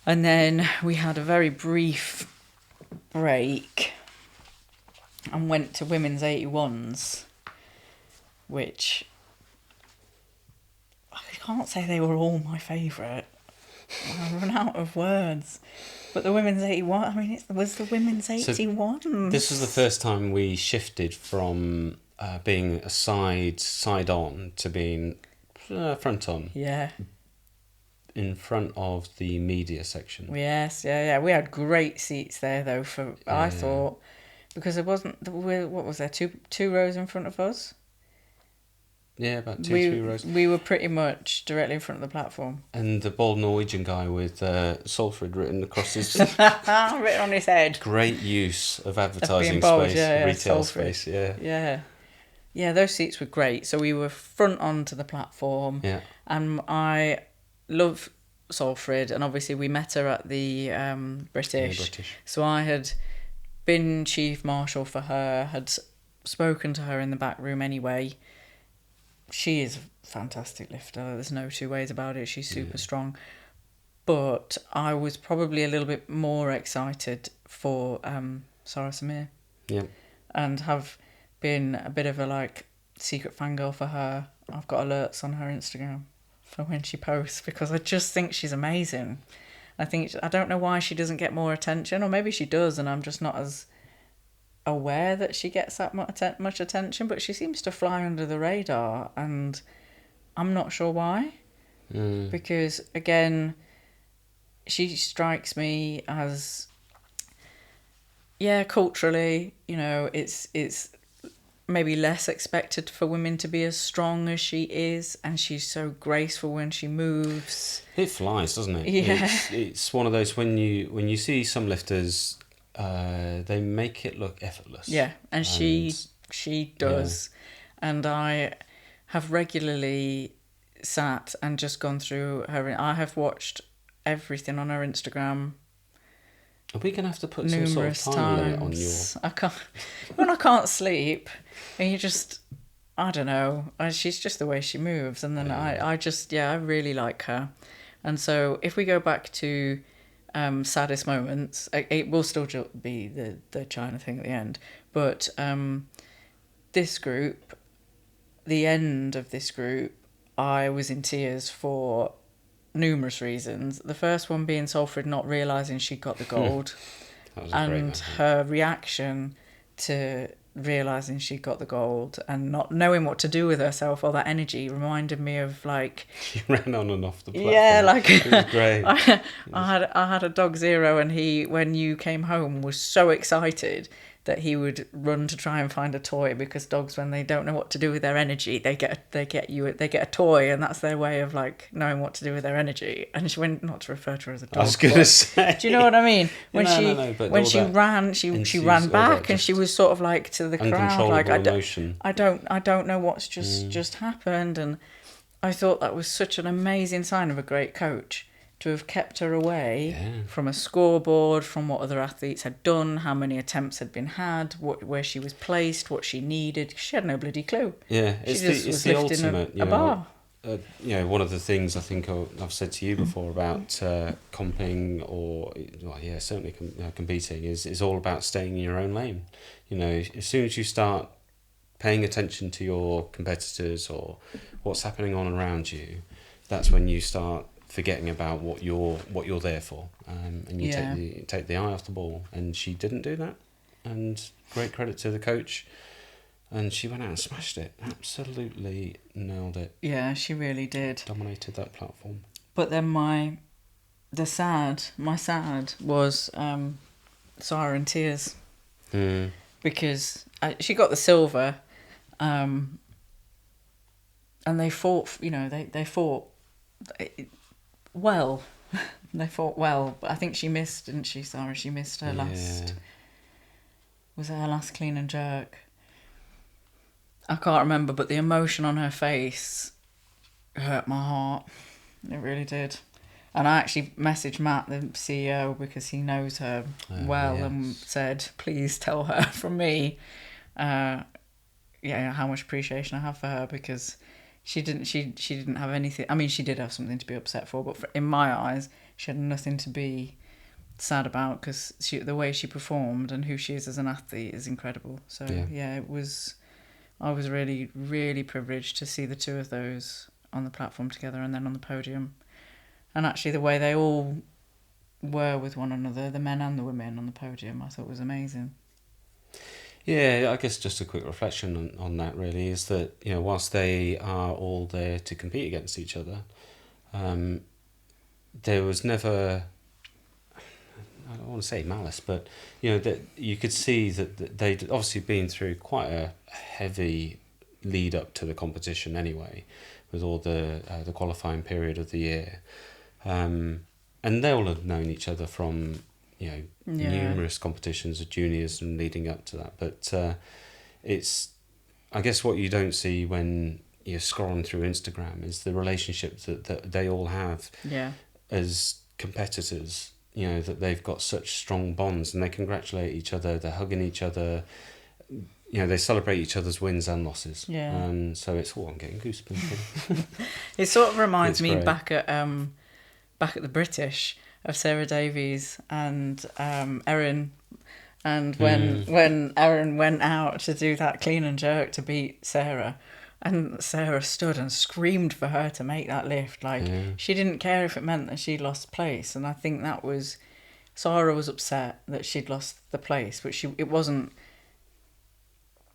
S2: And then we had a very brief break and went to women's 81s, which I can't say they were all my favourite. I run out of words. But the women's 81, I mean, it was the women's 81s.
S3: So this was the first time we shifted from being a side on to being front on.
S2: Yeah.
S3: In front of the media section.
S2: Yes, yeah. We had great seats there, though, I thought, because there wasn't, what was there, two rows in front of us?
S3: Yeah, about 3 rows.
S2: We were pretty much directly in front of the platform.
S3: And the bald Norwegian guy with Salford written across his...
S2: written on his head.
S3: Great use of advertising
S2: bold,
S3: space, retail
S2: Salford.
S3: space, yeah.
S2: Yeah, those seats were great. So we were front onto the platform.
S3: Yeah.
S2: And I love Salford, and obviously we met her at the British.
S3: Yeah, British.
S2: So I had been chief marshal for her, had spoken to her in the back room anyway. She is a fantastic lifter. There's no two ways about it. She's super strong. But I was probably a little bit more excited for Sarah Samir.
S3: Yeah.
S2: And have been a bit of a secret fangirl for her. I've got alerts on her Instagram for when she posts, because I just think she's amazing. I don't know why she doesn't get more attention, or maybe she does and I'm just not as aware that she gets that much attention, but she seems to fly under the radar, and I'm not sure why. Because again, she strikes me as, culturally, it's maybe less expected for women to be as strong as she is, and she's so graceful when she moves.
S3: It flies, doesn't it?
S2: Yeah.
S3: It's one of those, when you see some lifters, they make it look effortless.
S2: Yeah, and she does. Yeah. And I have regularly sat and just gone through her. I have watched everything on her Instagram.
S3: Are we going to have to put some sort of time limit on your...
S2: I can't, when I can't sleep, and you just, I don't know, she's just the way she moves, and then I really like her. And so if we go back to saddest moments, it will still be the China thing at the end, but this group, the end of this group, I was in tears for numerous reasons. The first one being Salford not realising she got the gold, and her reaction to realising she got the gold and not knowing what to do with herself. All that energy reminded me of
S3: She ran on and off the platform.
S2: Yeah,
S3: it was great.
S2: I had a dog Zero, and he, when you came home, was so excited that he would run to try and find a toy, because dogs, when they don't know what to do with their energy, they get a toy, and that's their way of knowing what to do with their energy. And she went, not to refer to her as a dog.
S3: I was going to say.
S2: Do you know what I mean? When she
S3: ran,
S2: she ran back, and she was sort of to the crowd,
S3: emotion.
S2: I don't know what's just happened. And I thought that was such an amazing sign of a great coach, to have kept her away from a scoreboard, from what other athletes had done, how many attempts had been had, where she was placed, what she needed. She had no bloody clue.
S3: Yeah, it's the ultimate.
S2: A bar.
S3: One of the things I think I've said to you before about comping, or certainly competing, is all about staying in your own lane. As soon as you start paying attention to your competitors or what's happening on around you, that's when you start forgetting about what you're there for, and you take the eye off the ball. And she didn't do that, and great credit to the coach. And she went out and smashed it, absolutely nailed it.
S2: Yeah, she really did.
S3: Dominated that platform.
S2: But then my sad was Sarah in tears, because she got the silver, and they fought. They fought. Well, they fought well, but I think she missed, didn't she, Sarah? She missed her Was it her last clean and jerk? I can't remember, but the emotion on her face hurt my heart. It really did. And I actually messaged Matt, the CEO, because he knows her well, and said, please tell her from me, how much appreciation I have for her, because she didn't have anything. I mean, she did have something to be upset for, but in my eyes, she had nothing to be sad about, because the way she performed and who she is as an athlete is incredible. So it was. I was really, really privileged to see the two of those on the platform together and then on the podium. And actually the way they all were with one another, the men and the women on the podium, I thought was amazing.
S3: Yeah, I guess just a quick reflection on that really is that, you know, whilst they are all there to compete against each other, there was never, I don't want to say malice, but, you know, that you could see that they'd obviously been through quite a heavy lead up to the competition anyway, with all the qualifying period of the year. And they all have known each other from, you know, numerous competitions of juniors and leading up to that. But it's, I guess what you don't see when you're scrolling through Instagram is the relationship that they all have as competitors, you know, that they've got such strong bonds and they congratulate each other, they're hugging each other, you know, they celebrate each other's wins and losses. Yeah. And so it's, I'm getting goosebumps.
S2: It sort of reminds me back at the British of Sarah Davies and Erin, and when Erin went out to do that clean and jerk to beat Sarah, and Sarah stood and screamed for her to make that lift. Like, she didn't care if it meant that she'd lost place. And I think that was, Sarah was upset that she'd lost the place, but it wasn't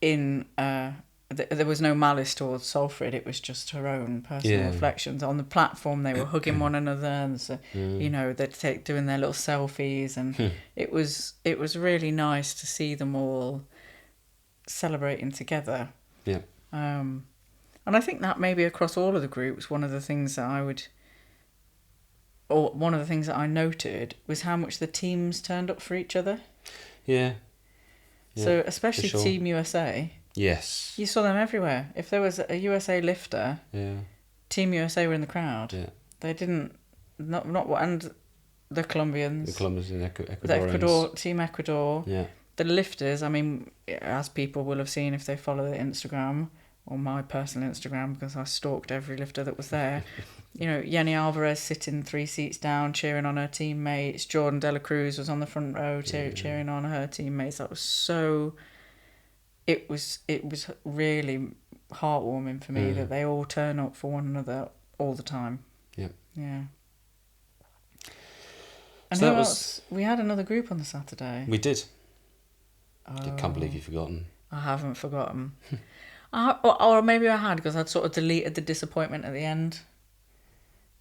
S2: in, there was no malice towards Salford. It was just her own personal reflections. On the platform, they were hugging one another, and so, you know, they'd doing their little selfies, and it was really nice to see them all celebrating together.
S3: Yeah.
S2: And I think that maybe across all of the groups, one of the things that I noted was how much the teams turned up for each other.
S3: Yeah.
S2: So especially Team USA.
S3: Yes.
S2: You saw them everywhere. If there was a USA lifter, Team USA were in the crowd. Yeah. They didn't, and the Colombians. The Colombians and Ecuador, Team Ecuador. Yeah. The lifters, I mean, as people will have seen if they follow the Instagram, or my personal Instagram, because I stalked every lifter that was there. You know, Yenny Alvarez sitting 3 seats down, cheering on her teammates. Jordan Dela Cruz was on the front row, cheering on her teammates. That was so. It was really heartwarming for me that they all turn up for one another all the time. Yeah. Yeah. And so who else? We had another group on the Saturday.
S3: We did. I can't believe you've forgotten.
S2: I haven't forgotten. Or maybe I had, because I'd sort of deleted the disappointment at the end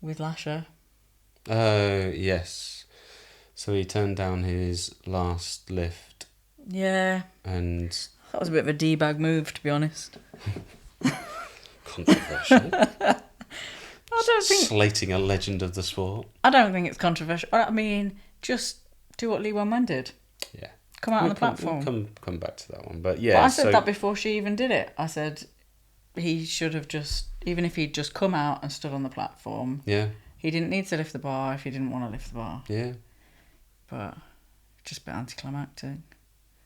S2: with Lasha.
S3: Yes. So he turned down his last lift.
S2: Yeah.
S3: And
S2: that was a bit of a D-bag move, to be honest.
S3: Controversial.
S2: I don't think...
S3: Slating a legend of the sport.
S2: I don't think it's controversial. I mean, just do what Lee Wan-Man did.
S3: Yeah.
S2: Come out on the platform.
S3: We'll come back to that one. But yeah.
S2: But I said that before she even did it. I said he should have just, even if he'd just come out and stood on the platform. Yeah. He didn't need to lift the bar if he didn't want to lift the bar. Yeah. But just a bit anticlimactic.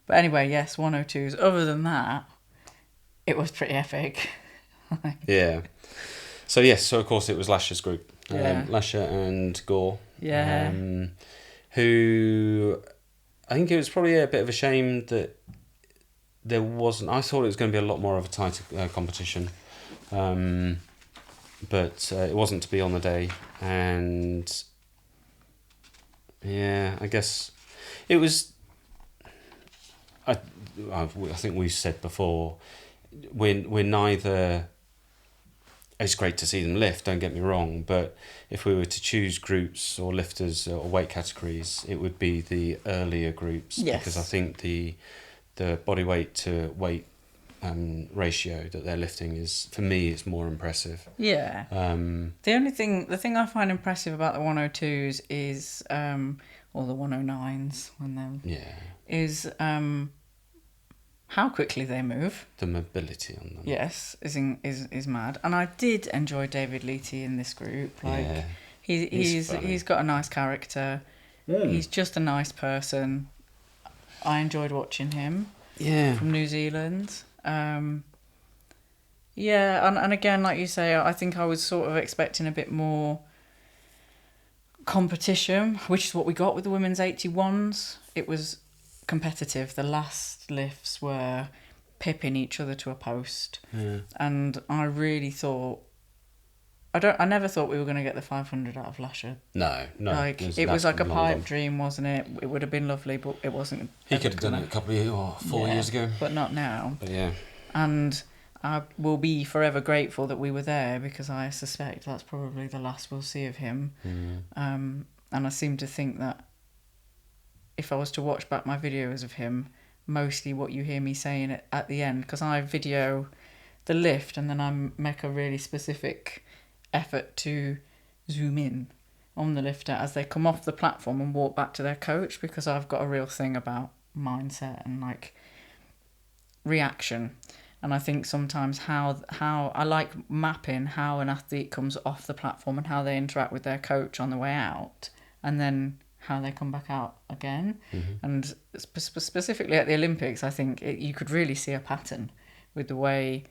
S2: But anyway, yes, 102s. Other than that, it was pretty epic.
S3: Yeah. So yes, so of course it was Lasha's group. Lasha and Gore. Yeah. Who... I think it was probably a bit of a shame that there wasn't... I thought it was going to be a lot more of a tighter competition. But it wasn't to be on the day. And yeah, I guess it was... I think we've said before, we're neither... It's great to see them lift, don't get me wrong, but if we were to choose groups or lifters or weight categories, it would be the earlier groups. Yes. Because I think the body weight to weight ratio that they're lifting is, for me, it's more impressive. Yeah. The thing I find impressive about the 102s is, or the 109s when they're, is
S2: how quickly they move.
S3: The mobility on them.
S2: Yes, is mad. And I did enjoy David Leety in this group. Like,
S3: Yeah.
S2: he's got a nice character. He's just a nice person. I enjoyed watching him.
S3: Yeah.
S2: From New Zealand. Yeah, and again, like you say, I think I was sort of expecting a bit more competition, which is what we got with the women's 81s. It was competitive. The last lifts were pipping each other to a post.
S3: Yeah.
S2: And I really thought, I never thought we were going to get the 500 out of Lasha.
S3: No.
S2: Like, it was like a pipe dream, wasn't it? It would have been lovely, but it wasn't.
S3: He could have done it a couple of years or 4 years ago.
S2: But not now.
S3: But yeah.
S2: And I will be forever grateful that we were there, because I suspect that's probably the last we'll see of him. And I seem to think that if I was to watch back my videos of him, mostly what you hear me saying at the end, because I video the lift and then I make a really specific effort to zoom in on the lifter as they come off the platform and walk back to their coach, because I've got a real thing about mindset and like reaction. And I think sometimes how I like mapping how an athlete comes off the platform and how they interact with their coach on the way out, and then how they come back out again. And specifically at the Olympics, I think you could really see a pattern with the way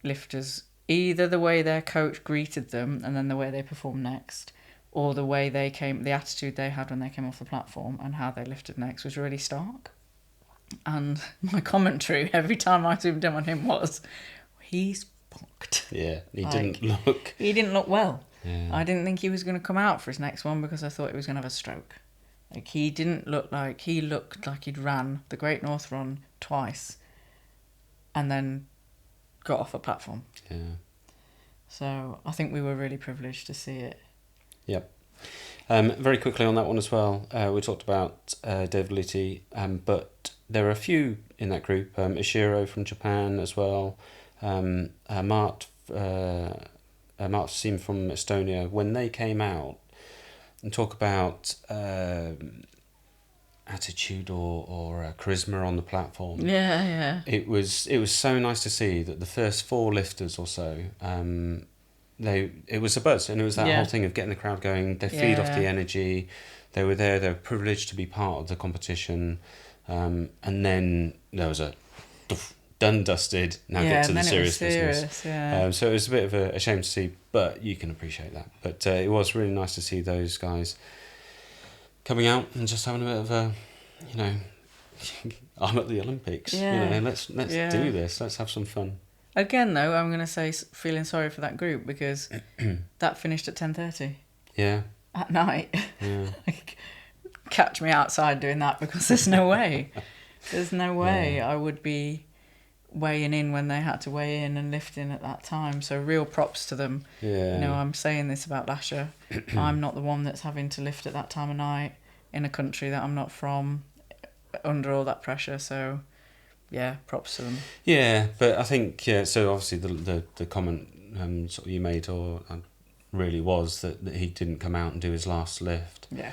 S2: lifters, either the way their coach greeted them and then the way they performed next, or the way they came, the attitude they had when they came off the platform and how they lifted next was really stark. And my commentary every time I zoomed in on him was, he's bonked.
S3: Yeah, he
S2: Like, didn't look well.
S3: Yeah.
S2: I didn't think he was going to come out for his next one, because I thought he was going to have a stroke. Like, he looked like he'd ran the Great North Run twice and then got off a platform.
S3: Yeah.
S2: So I think we were really privileged to see it.
S3: Yep. Very quickly on that one as well, we talked about David Leety, but there are a few in that group. Ishiro from Japan as well, Mart Sim from Estonia. When they came out and talk about attitude or charisma on the platform,
S2: Yeah.
S3: it was so nice to see that the first 4 lifters or so, it was a buzz, and it was that whole thing of getting the crowd going. They feed off the energy. They were there. They were privileged to be part of the competition, and then there was a done, dusted. Now get to the serious business.
S2: Yeah.
S3: So it was a bit of a shame to see, but you can appreciate that. But it was really nice to see those guys coming out and just having a bit of a, I'm at the Olympics.
S2: Yeah.
S3: Let's do this. Let's have some fun.
S2: Again, though, I'm going to say feeling sorry for that group, because that finished at 10:30
S3: Yeah.
S2: at night.
S3: Yeah.
S2: Like, catch me outside doing that, because there's no way. There's no way I would be weighing in when they had to weigh in and lifting at that time. So real props to them.
S3: Yeah.
S2: I'm saying this about Lasha. I'm not the one that's having to lift at that time of night in a country that I'm not from, under all that pressure. So yeah, props to them.
S3: Yeah, but I think so obviously the comment sort of you made really was that he didn't come out and do his last lift.
S2: Yeah.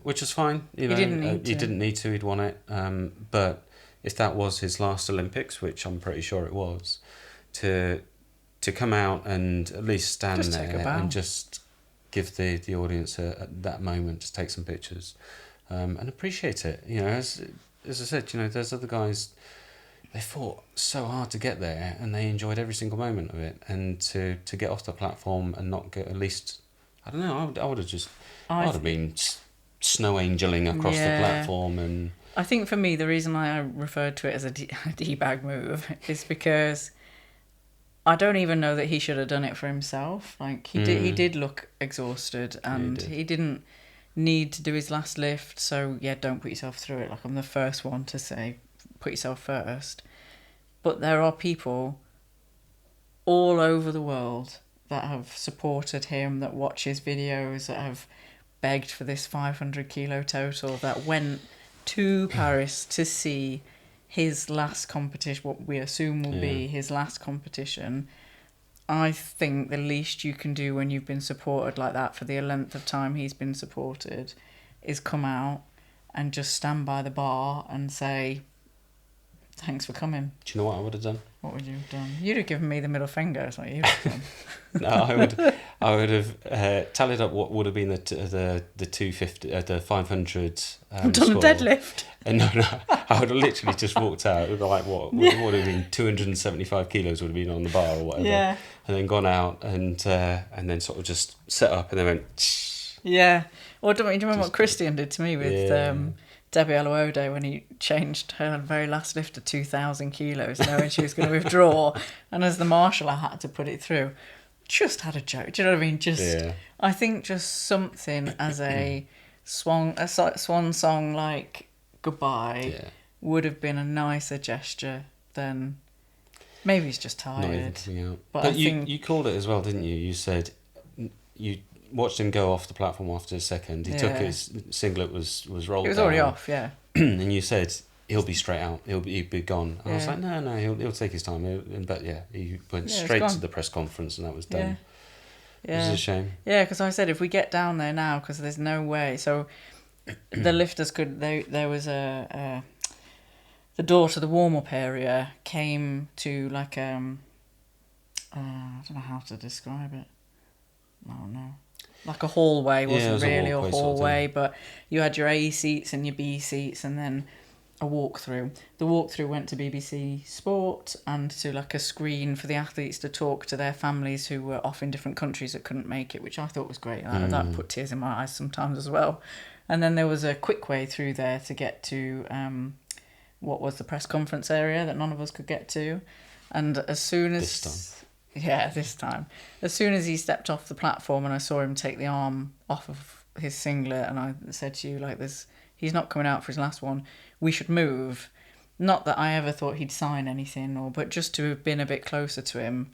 S3: Which was fine. He didn't need to. He'd won it. But if that was his last Olympics, which I'm pretty sure it was, to come out and at least stand
S2: just
S3: there and just give the audience that moment, just take some pictures, and appreciate it. As I said, there's other guys. They fought so hard to get there, and they enjoyed every single moment of it. And to get off the platform and not get at least, I don't know, I would have been snow angeling across the platform. And
S2: I think for me, the reason I referred to it as a D-bag move is because I don't even know that he should have done it for himself. Like, he did look exhausted, and he didn't need to do his last lift. So yeah, don't put yourself through it. Like, I'm the first one to say, put yourself first. But there are people all over the world that have supported him, that watch his videos, that have begged for this 500 kilo total, that went to Paris to see his last competition, what we assume will be his last competition. I think the least you can do when you've been supported like that for the length of time he's been supported is come out and just stand by the bar and say, Thanks for coming.
S3: Do you know what I would have done?
S2: What would you have done? You'd have given me the middle finger. That's what you'd have done.
S3: No, I would have tallied up what would have been the 250, the 500.
S2: I've done
S3: score.
S2: a deadlift.
S3: And no, I would have literally just walked out. It would be like what would have been 275 kilos would have been on the bar or whatever.
S2: Yeah.
S3: And then gone out and then sort of just set up and then went.
S2: Yeah. Or do you remember what Christian did to me with Debbie Aluode when he changed her very last lift to 2,000 kilos, knowing she was going to withdraw, and as the marshal I had to put it through. Just had a joke. Do you know what I mean? I think just something as a swan song like goodbye would have been a nicer gesture than maybe he's just tired.
S3: Not even coming out.
S2: But
S3: But
S2: I think
S3: you called it as well, didn't you? You said you watched him go off the platform after a second. He took his singlet was rolled.
S2: it was
S3: down,
S2: already off. Yeah.
S3: and you said he'll be straight out. He'll be gone. And I was
S2: Yeah.
S3: like, no, he'll take his time. But he went
S2: it's
S3: straight
S2: gone.
S3: to the press conference and that was done.
S2: Yeah.
S3: It was a shame.
S2: Yeah, because I said if we get down there now, because there's no way. So the lifters could. There was the door to the warm up area came to like I don't know how to describe it. I don't know. Like a hallway, wasn't really a hallway, but you had your A seats and your B seats, and then a walkthrough. The walkthrough went to BBC Sport and to like a screen for the athletes to talk to their families who were off in different countries that couldn't make it, which I thought was great. That put tears in my eyes sometimes as well. And then there was a quick way through there to get to what was the press conference area that none of us could get to. And as soon as... this time. As soon as he stepped off the platform and I saw him take the arm off of his singlet, and I said to you, like, he's not coming out for his last one. We should move. Not that I ever thought he'd sign anything, but just to have been a bit closer to him,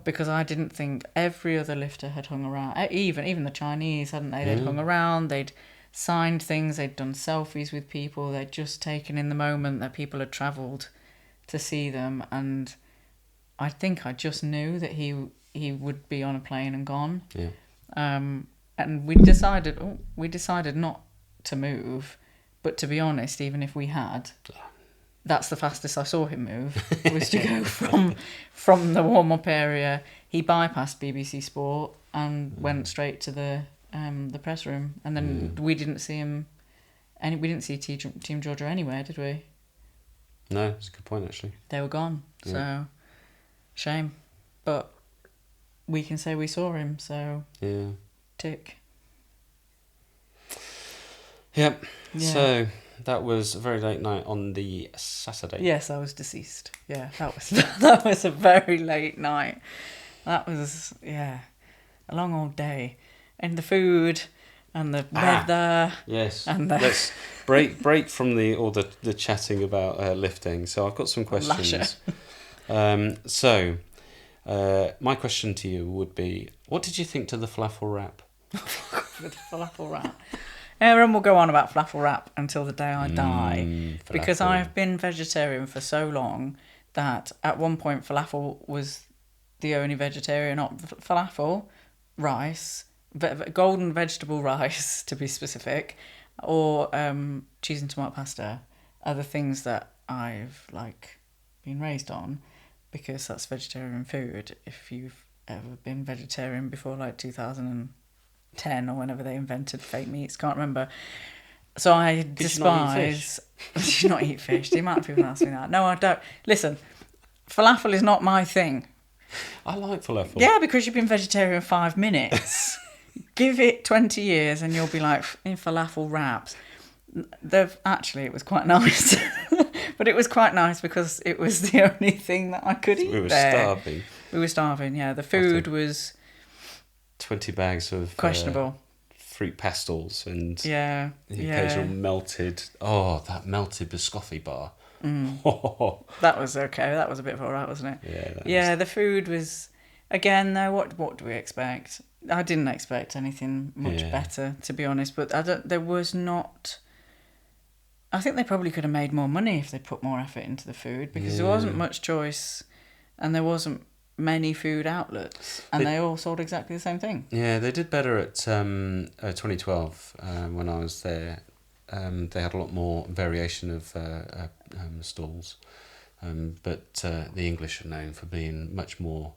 S2: because I didn't think every other lifter had hung around. Even the Chinese, hadn't they? They'd hung around, they'd signed things, they'd done selfies with people, they'd just taken in the moment that people had travelled to see them, and I think I just knew that he would be on a plane and gone.
S3: Yeah.
S2: And we decided not to move, but to be honest, even if we had, that's the fastest I saw him move, was to go from the warm up area. He bypassed BBC Sport and went straight to the press room, and then we didn't see him. We didn't see Team Georgia anywhere, did we?
S3: No, that's a good point actually.
S2: They were gone. So shame, but we can say we saw him. So tick.
S3: Yep.
S2: Yeah.
S3: So that was a very late night on the Saturday.
S2: Yes, I was deceased. Yeah, that was a very late night. That was a long old day, and the food and the weather.
S3: Yes.
S2: And
S3: let's break from all the chatting about lifting. So I've got some questions.
S2: Lasha.
S3: My question to you would be, what did you think to the falafel wrap?
S2: The falafel wrap. Aaron will go on about falafel wrap until the day I die, because I have been vegetarian for so long that at one point falafel was the only vegetarian falafel, rice, golden vegetable rice to be specific, or cheese and tomato pasta are the things that I've been raised on, because that's vegetarian food. If you've ever been vegetarian before 2010 or whenever they invented fake meats, can't remember. So I despise... Did you not eat fish? The amount of people ask me that. No, I don't. Listen, falafel is not my thing.
S3: I like falafel.
S2: Yeah, because you've been vegetarian 5 minutes. Give it 20 years and you'll be like, in falafel wraps. It was quite nice. But it was quite nice because it was the only thing that I could eat.
S3: We were starving.
S2: We were starving, yeah. The food was
S3: 20 bags of
S2: questionable
S3: fruit pastels and
S2: the
S3: occasional melted. Oh, that melted biscotti bar.
S2: That was okay. That was a bit of alright, wasn't it? Yeah. The food was, again though. What do we expect? I didn't expect anything much better, to be honest. But there was not. I think they probably could have made more money if they put more effort into the food, because there wasn't much choice, and there wasn't many food outlets, and they all sold exactly the same thing. Yeah,
S3: they did better at 2012 when I was there. They had a lot more variation of stalls. But the English are known for being much more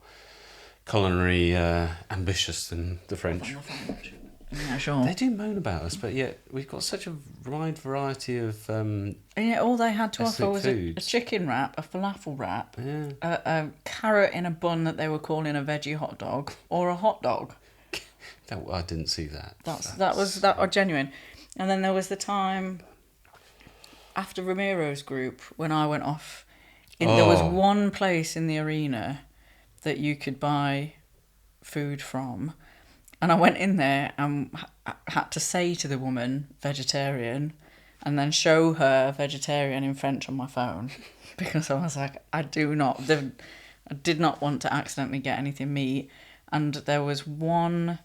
S3: culinary ambitious than the French.
S2: Yeah, sure.
S3: They do moan about us, but yet we've got such a wide variety of
S2: And yet all they had to offer
S3: ethnic
S2: was a
S3: foods.
S2: chicken wrap, a falafel wrap,
S3: Yeah.
S2: a carrot in a bun that they were calling a veggie hot dog, or a hot dog.
S3: I didn't see that.
S2: That was genuine. And then there was the time after Ramiro's group when I went off. There was one place in the arena that you could buy food from, and I went in there and had to say to the woman vegetarian, and then show her vegetarian in French on my phone, because I was like, I did not want to accidentally get anything meat. And there was one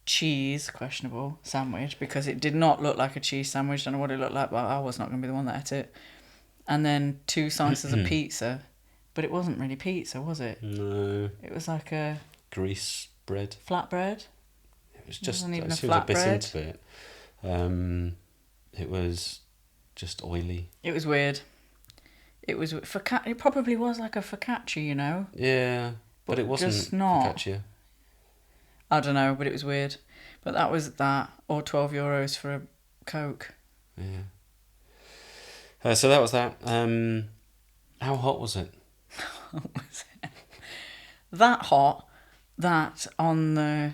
S2: cheese, questionable, sandwich, because it did not look like a cheese sandwich. Don't know what it looked like, but I was not going to be the one that ate it. And then 2 slices of pizza, but it wasn't really pizza, was it?
S3: No.
S2: It was like a
S3: Grease bread.
S2: flatbread.
S3: It was just
S2: wasn't even
S3: as
S2: a
S3: soon as I bit
S2: flatbread.
S3: into it. It was just oily.
S2: It was weird. It was it probably was like a focaccia, you know.
S3: Yeah, but it wasn't
S2: just not.
S3: focaccia.
S2: I don't know, but it was weird. But that was that, or €12 for a Coke.
S3: Yeah. So that was that. How hot was it?
S2: That hot that on the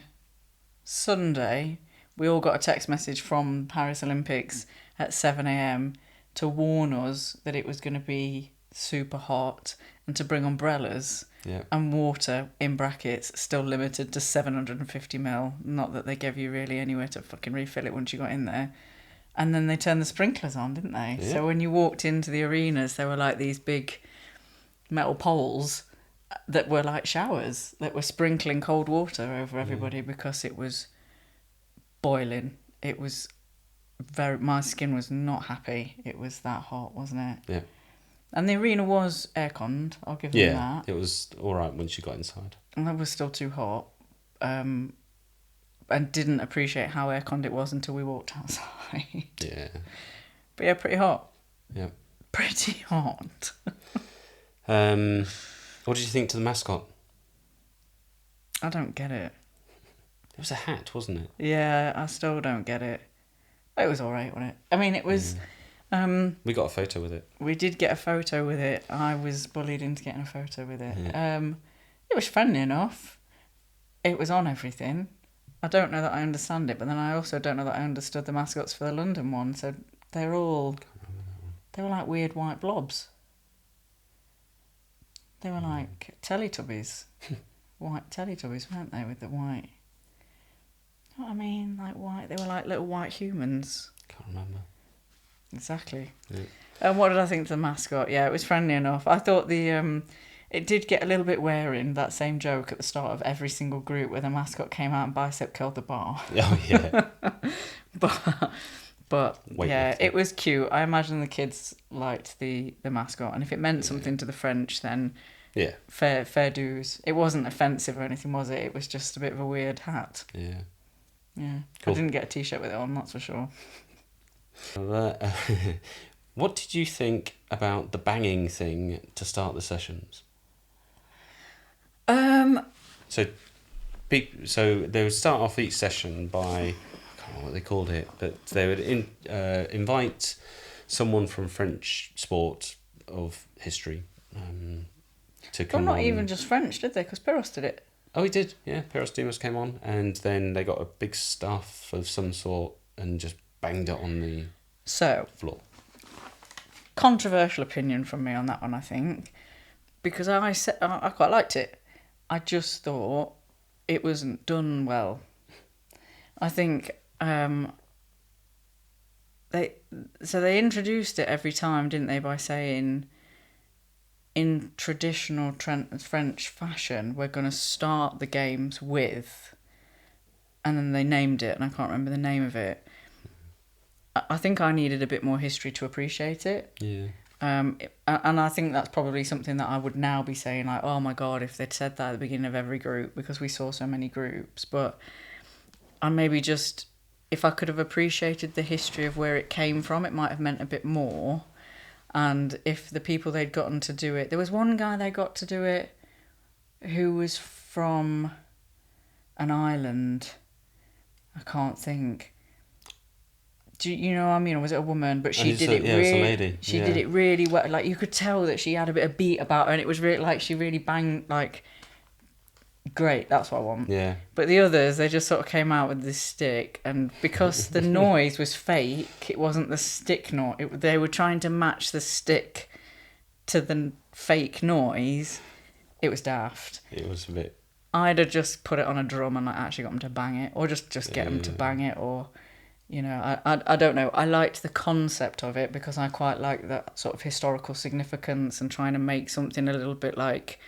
S2: Sunday we all got a text message from Paris Olympics at 7 a.m. to warn us that it was going to be super hot and to bring umbrellas.
S3: Yeah.
S2: And water, in brackets, still limited to 750ml. Not that they gave you really anywhere to fucking refill it once you got in there. And then they turned the sprinklers on, didn't they?
S3: Yeah.
S2: So when you walked into the arenas, there were like these big metal poles that were like showers that were sprinkling cold water over everybody because it was boiling. It was my skin was not happy. It was that hot, wasn't it?
S3: Yeah.
S2: And the arena was air-conned, I'll give them
S3: Yeah,
S2: that.
S3: it was all right once you got inside.
S2: And that was still too hot. And didn't appreciate how air-conned it was until we walked outside.
S3: Yeah.
S2: But yeah, pretty hot.
S3: Yeah.
S2: Pretty hot.
S3: What did you think to the mascot?
S2: I don't get it.
S3: It was a hat, wasn't it?
S2: Yeah, I still don't get it. It was alright, wasn't it? I mean, it was...
S3: We got a photo with it.
S2: We did get a photo with it. I was bullied into getting a photo with it.
S3: Yeah.
S2: It was friendly enough. It was on everything. I don't know that I understand it, but then I also don't know that I understood the mascots for the London one. So they were like weird white blobs. They were like Teletubbies. White Teletubbies, weren't they, with the white... You know what I mean? Like white. They were like little white humans.
S3: Can't remember.
S2: Exactly.
S3: Yeah.
S2: And what did I think of the mascot? Yeah, it was friendly enough. I thought it did get a little bit wearing, that same joke at the start of every single group where the mascot came out and bicep curled the bar.
S3: Oh, yeah.
S2: But yeah,
S3: Weightlifting.
S2: it was cute. I imagine the kids liked the mascot, and if it meant something to the French, then
S3: Yeah.
S2: fair dues. It wasn't offensive or anything, was it? It was just a bit of a weird hat.
S3: Yeah.
S2: Yeah.
S3: Cool.
S2: I didn't get a t-shirt with it on, that's for sure.
S3: What did you think about the banging thing to start the sessions? So they would start off each session by, I can't remember what they called it, but they would invite someone from French sport of history to
S2: Well,
S3: come
S2: not
S3: on.
S2: even just French, did they? Because Peros did it.
S3: Oh, he did, yeah. Peros Dimas came on, and then they got a big staff of some sort and just banged it on the
S2: So,
S3: floor.
S2: controversial opinion from me on that one, I think, because I quite liked it. I just thought it wasn't done well. I think they introduced it every time, didn't they, by saying, in traditional French fashion, we're going to start the games with, and then they named it, and I can't remember the name of it. I think I needed a bit more history to appreciate it.
S3: Yeah.
S2: And I think that's probably something that I would now be saying, like, oh my God, if they'd said that at the beginning of every group, because we saw so many groups. But I maybe just, if I could have appreciated the history of where it came from, it might have meant a bit more. And if the people they'd gotten to do it, there was one guy they got to do it who was from an island. I can't think. Do you know what I mean? Or was it a woman? But she did it really.
S3: It's a lady.
S2: She did it really well. Like, you could tell that she had a bit of beat about her, and it was really like she really banged. Like, great. That's what I want.
S3: Yeah.
S2: But the others, they just sort of came out with this stick, and because the noise was fake, it wasn't the stick noise. They were trying to match the stick to the fake noise. It was daft.
S3: It was a bit.
S2: I'd have just put it on a drum and actually got them to bang it, or just get them to bang it, or. You know, I don't know. I liked the concept of it because I quite like that sort of historical significance and trying to make something a little bit like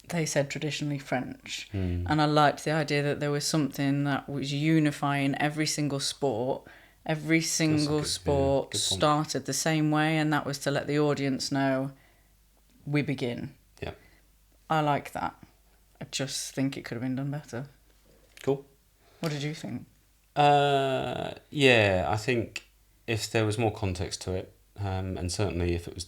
S2: they said traditionally French. And I liked the idea that there was something that was unifying every single sport. Every single sport started the same way, and that was to let the audience know we begin.
S3: Yeah.
S2: I like that. I just think it could have been done better.
S3: Cool.
S2: What did you think?
S3: Yeah, I think if there was more context to it, and certainly if it was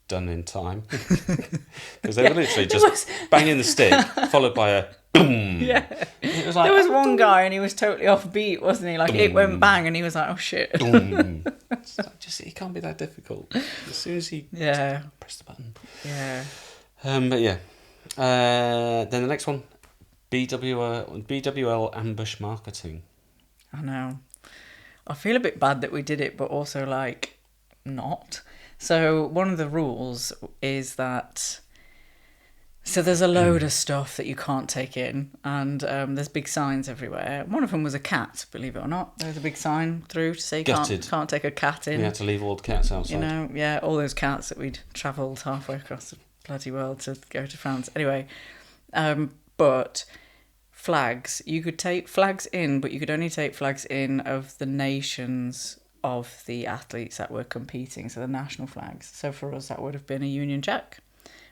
S3: done in time, because they were literally just banging the stick followed by a boom.
S2: Yeah,
S3: it was like,
S2: there was one guy and he was totally off beat, wasn't he? Like it went bang and he was like, oh shit.
S3: Just it can't be that difficult. As soon as he pressed the button.
S2: Yeah.
S3: But yeah, then the next one, BWL ambush marketing.
S2: I know. I feel a bit bad that we did it, but also like not. So one of the rules is that. So there's a load of stuff that you can't take in, and there's big signs everywhere. One of them was a cat, believe it or not. There was a big sign through to say can't take a cat in.
S3: We had to leave all the cats outside.
S2: You know, yeah, all those cats that we'd travelled halfway across the bloody world to go to France. Anyway, but flags, you could take flags in, but you could only take flags in of the nations of the athletes that were competing, so the national flags. So for us, that would have been a Union Jack.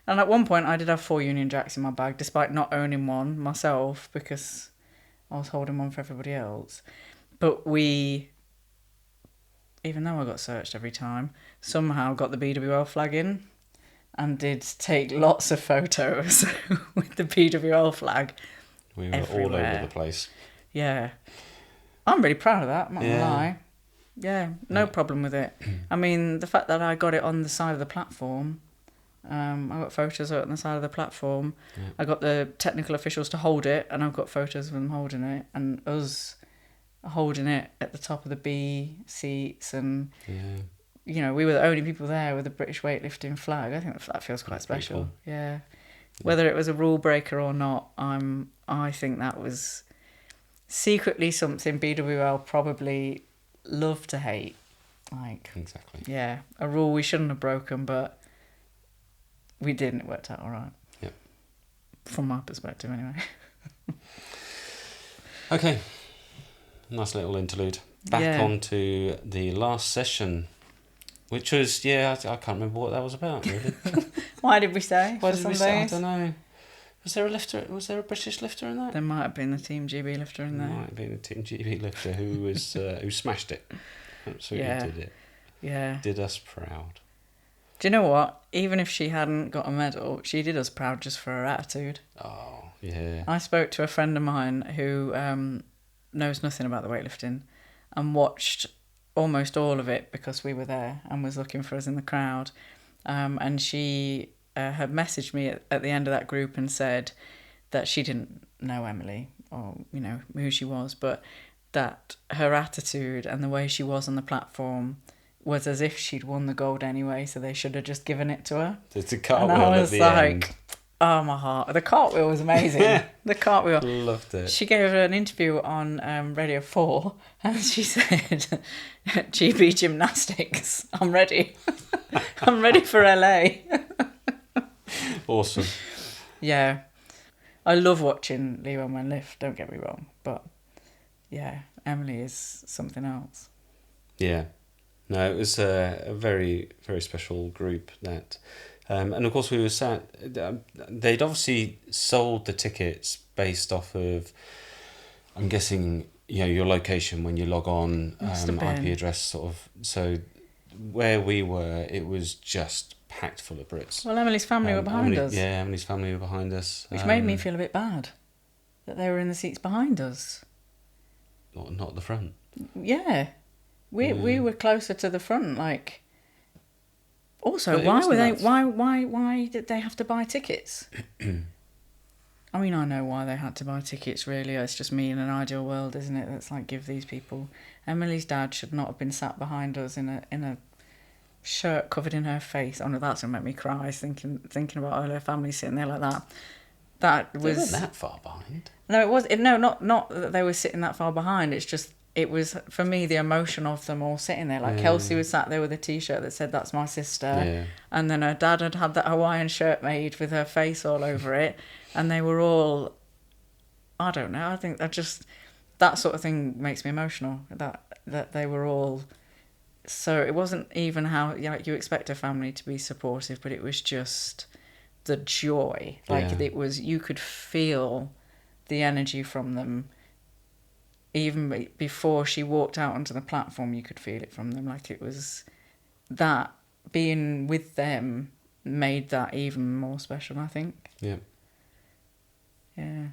S2: And at one point, I did have 4 Union Jacks in my bag, despite not owning one myself, because I was holding one for everybody else. But we, even though I got searched every time, somehow got the BWL flag in and did take lots of photos with the BWL flag.
S3: We were
S2: everywhere.
S3: all over the place.
S2: Yeah. I'm really proud of that, I'm not gonna lie. Yeah, no problem with it. I mean, the fact that I got it on the side of the platform, I got photos on the side of the platform. Yeah. I got the technical officials to hold it, and I've got photos of them holding it, and us holding it at the top of the B seats, and you know, we were the only people there with the British weightlifting flag. I think that feels quite special. Cool. Yeah. Whether it was a rule breaker or not, I think that was secretly something BWL probably love to hate. Like,
S3: exactly.
S2: Yeah, a rule we shouldn't have broken, but we didn't. It worked out all right.
S3: Yep.
S2: From my perspective, anyway.
S3: Okay. Nice little interlude. Back on to the last session, which was, I can't remember what that was about, really.
S2: Why did we say?
S3: Why did we say? I don't know. Was there a lifter? Was there a British lifter in that?
S2: There might have been a Team GB lifter in there.
S3: There might have been a Team GB lifter who was who smashed it. Absolutely did it.
S2: Yeah.
S3: Did us proud.
S2: Do you know what? Even if she hadn't got a medal, she did us proud just for her attitude.
S3: Oh, yeah.
S2: I spoke to a friend of mine who knows nothing about the weightlifting and watched almost all of it because we were there and was looking for us in the crowd. And she had messaged me at the end of that group and said that she didn't know Emily or, you know, who she was, but that her attitude and the way she was on the platform was as if she'd won the gold anyway, so they should have just given it to her.
S3: It's a cartwheel
S2: and I was
S3: at the end.
S2: Oh, my heart. The cartwheel was amazing. The cartwheel.
S3: Loved it.
S2: She gave her an interview on Radio 4 and she said, GB gymnastics, I'm ready. I'm ready for LA.
S3: Awesome.
S2: Yeah. I love watching Lee Wen lift, don't get me wrong. But, yeah, Emily is something else.
S3: Yeah. No, it was a very, very special group that... and of course we were sat... they'd obviously sold the tickets based off of, I'm guessing, you know, your location when you log on, IP address sort of. So where we were, it was just packed full of Brits.
S2: Well, Emily's family were behind us.
S3: Yeah, Emily's family were behind us.
S2: Which made me feel a bit bad that they were in the seats behind us.
S3: Not at the front.
S2: Yeah. We were closer to the front, like. Also,
S3: But
S2: why did they have to buy tickets? I mean, I know why they had to buy tickets, really. It's just me in an ideal world, isn't it? That's like, give these people... Emily's dad should not have been sat behind us in a shirt covered in her face. Oh no, that's going to make me cry, thinking about all her family sitting there like that. That was...
S3: They weren't that far behind.
S2: No, it was... No, not that they were sitting that far behind. It's just... It was, for me, the emotion of them all sitting there. Like, Kelsey was sat there with a T-shirt that said, "That's my sister."
S3: Yeah.
S2: And then her dad had had that Hawaiian shirt made with her face all over it. And they were all... I don't know. I think that sort of thing makes me emotional. That they were all... So it wasn't even how you expect a family to be supportive, but it was just the joy. Like, it was... You could feel the energy from them. Even before she walked out onto the platform, you could feel it from them. Like, it was that being with them made that even more special, I think.
S3: Yeah.
S2: Yeah.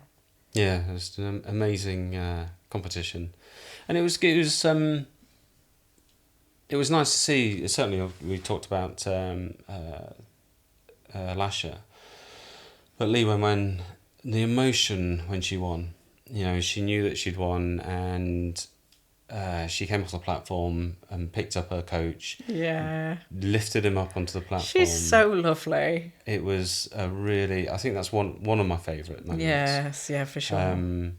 S3: Yeah, it was an amazing competition, and it was nice to see. Certainly, we talked about Lasha, but Lee, when the emotion when she won. You know, she knew that she'd won, and she came off the platform and picked up her coach.
S2: Yeah.
S3: Lifted him up onto the platform.
S2: She's so lovely.
S3: It was a really... I think that's one of my favourite moments.
S2: Yes, yeah, for sure.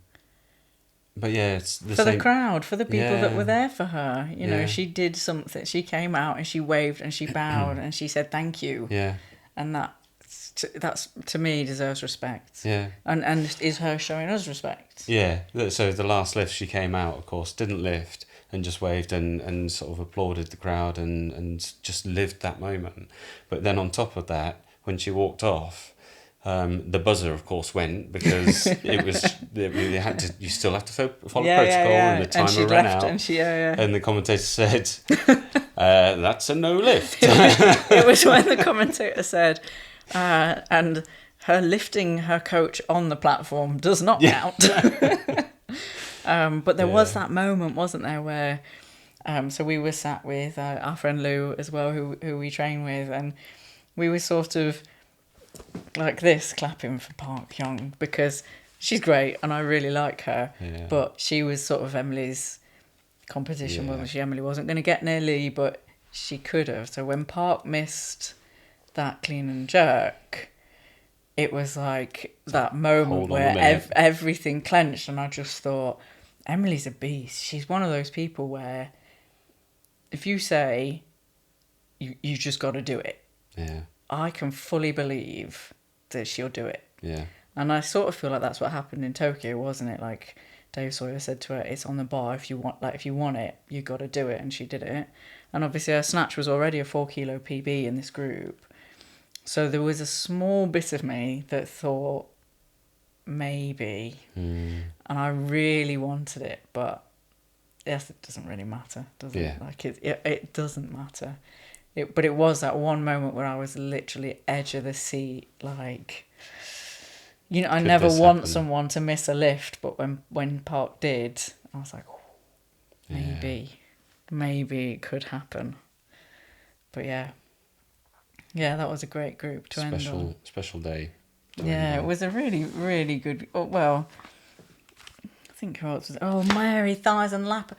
S3: But yeah, it's the
S2: for
S3: same...
S2: the crowd, for the people that
S3: Yeah.
S2: were there for her. You know,
S3: Yeah.
S2: she did something. She came out and she waved and she bowed and she said thank you.
S3: Yeah.
S2: And that's to me deserves respect.
S3: Yeah.
S2: And is her showing us respect.
S3: Yeah. So the last lift, she came out, of course, didn't lift and just waved and sort of applauded the crowd and just lived that moment. But then on top of that, when she walked off, the buzzer, of course, went because you still have to follow protocol and the timer ran out.
S2: And
S3: And the commentator said, that's a no lift.
S2: It was when the commentator said, and her lifting her coach on the platform does not count. But there was that moment, wasn't there, where so we were sat with our friend Lou as well, who we train with, and we were sort of like this, clapping for Park Young because she's great and I really like her.
S3: Yeah.
S2: But she was sort of Emily's competition, wasn't she? Emily wasn't going to get near Lee, but she could have. So when Park missed that clean and jerk, it was like that moment where everything clenched, and I just thought, Emily's a beast. She's one of those people where if you say you just got to do it, I can fully believe that she'll do it.
S3: Yeah.
S2: And I sort of feel like that's what happened in Tokyo, wasn't it? Like Dave Sawyer said to her, "It's on the bar. If you want it, you got to do it," and she did it. And obviously her snatch was already a 4 kilo PB in this group. So there was a small bit of me that thought maybe, and I really wanted it, but yes, it doesn't really matter, does it?
S3: Yeah.
S2: Like it doesn't matter. But it was that one moment where I was literally edge of the seat, like, you know, I never want someone to miss a lift, but when Park did, I was like, maybe it could happen. But yeah, that was a great group to end on.
S3: Special day.
S2: Yeah, it was a really, really good. Well, I think who else was? Oh, Mary, Thighs and Lap.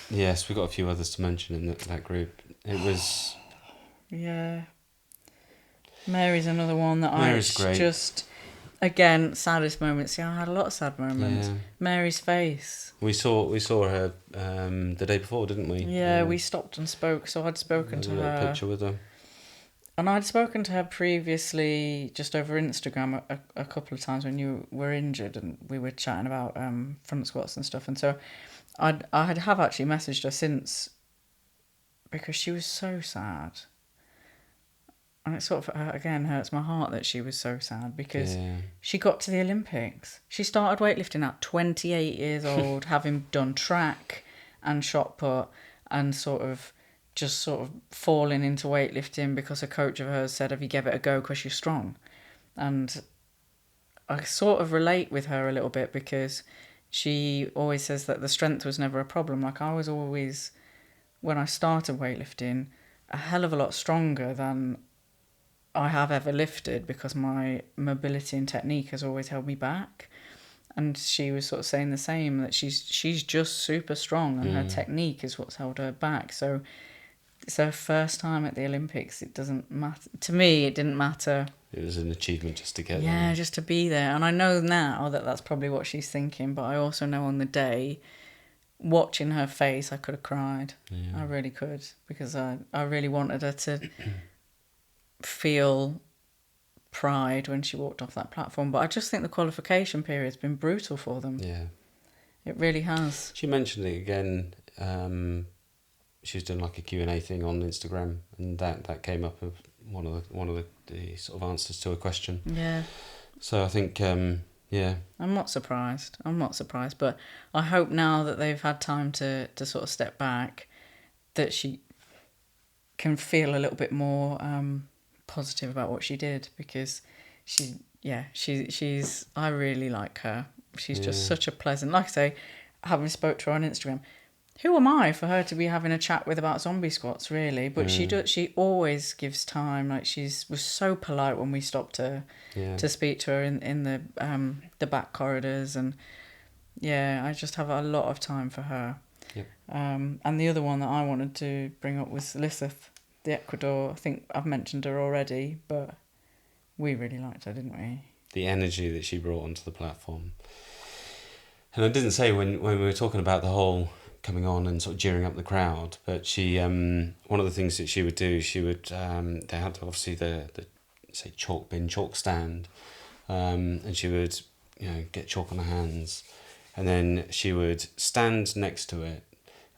S3: Yes, we got a few others to mention in that group. It was.
S2: Yeah. Mary's another one that
S3: Mary's great.
S2: Just, again, saddest moments. See, I had a lot of sad moments.
S3: Yeah.
S2: Mary's face.
S3: We saw her the day before, didn't we?
S2: Yeah, we stopped and spoke. So I'd spoken to her.
S3: A picture with her.
S2: And I'd spoken to her previously just over Instagram a couple of times when you were injured, and we were chatting about front squats and stuff. And so I have actually messaged her since, because she was so sad. And it sort of, again, hurts my heart that she was so sad, because she got to the Olympics. She started weightlifting at 28 years old, having done track and shot put and sort of just sort of falling into weightlifting because a coach of hers said, have you give it a go because you're strong? And I sort of relate with her a little bit because she always says that the strength was never a problem. Like, I was always, when I started weightlifting, a hell of a lot stronger than I have ever lifted because my mobility and technique has always held me back. And she was sort of saying the same, that she's just super strong and her technique is what's held her back. So it's her first time at the Olympics. It doesn't matter. To me, it didn't matter.
S3: It was an achievement just to get there.
S2: Yeah, just to be there. And I know now that that's probably what she's thinking, but I also know on the day, watching her face, I could have cried.
S3: Yeah.
S2: I really could, because I really wanted her to feel pride when she walked off that platform. But I just think the qualification period's been brutal for them.
S3: Yeah.
S2: It really has.
S3: She mentioned it again. She was doing like a Q&A thing on Instagram, and that came up as one of the sort of answers to a question.
S2: Yeah.
S3: So I think, yeah.
S2: I'm not surprised, but I hope now that they've had time to sort of step back, that she can feel a little bit more positive about what she did, because she's I really like her. She's just such a pleasant, like I say, having spoke to her on Instagram, who am I for her to be having a chat with about zombie squats, really? But she always gives time. Like, was so polite when we stopped her to speak to her in the back corridors, and I just have a lot of time for her.
S3: Yep.
S2: And the other one that I wanted to bring up was Lasha, the Ecuador. I think I've mentioned her already, but we really liked her, didn't we?
S3: The energy that she brought onto the platform. And I didn't say when we were talking about the whole coming on and sort of jeering up the crowd, but she one of the things that she would do, they had obviously the say chalk stand, and she would get chalk on her hands, and then she would stand next to it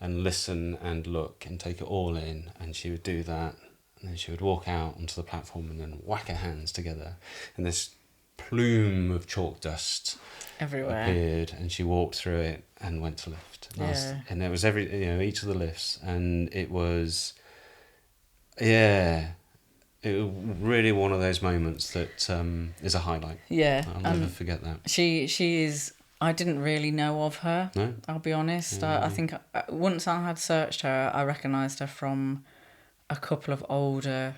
S3: and listen and look and take it all in, and she would do that, and then she would walk out onto the platform and then whack her hands together, and this plume of chalk dust
S2: everywhere
S3: appeared, and she walked through it and went to lift. And it was each of the lifts, and it was really one of those moments that is a highlight.
S2: Yeah,
S3: I'll never forget that.
S2: She is. I didn't really know of her.
S3: No?
S2: I'll be honest. I think once I had searched her, I recognised her from a couple of older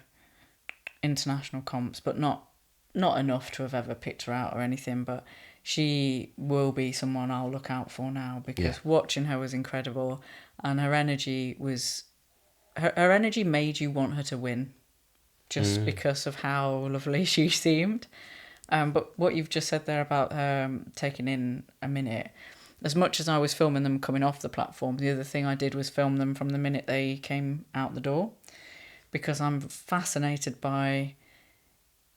S2: international comps, but not enough to have ever picked her out or anything. But she will be someone I'll look out for now, because watching her was incredible, and her energy was. Her energy made you want her to win, just because of how lovely she seemed. But what you've just said there about taking in a minute, as much as I was filming them coming off the platform, the other thing I did was film them from the minute they came out the door, because I'm fascinated by,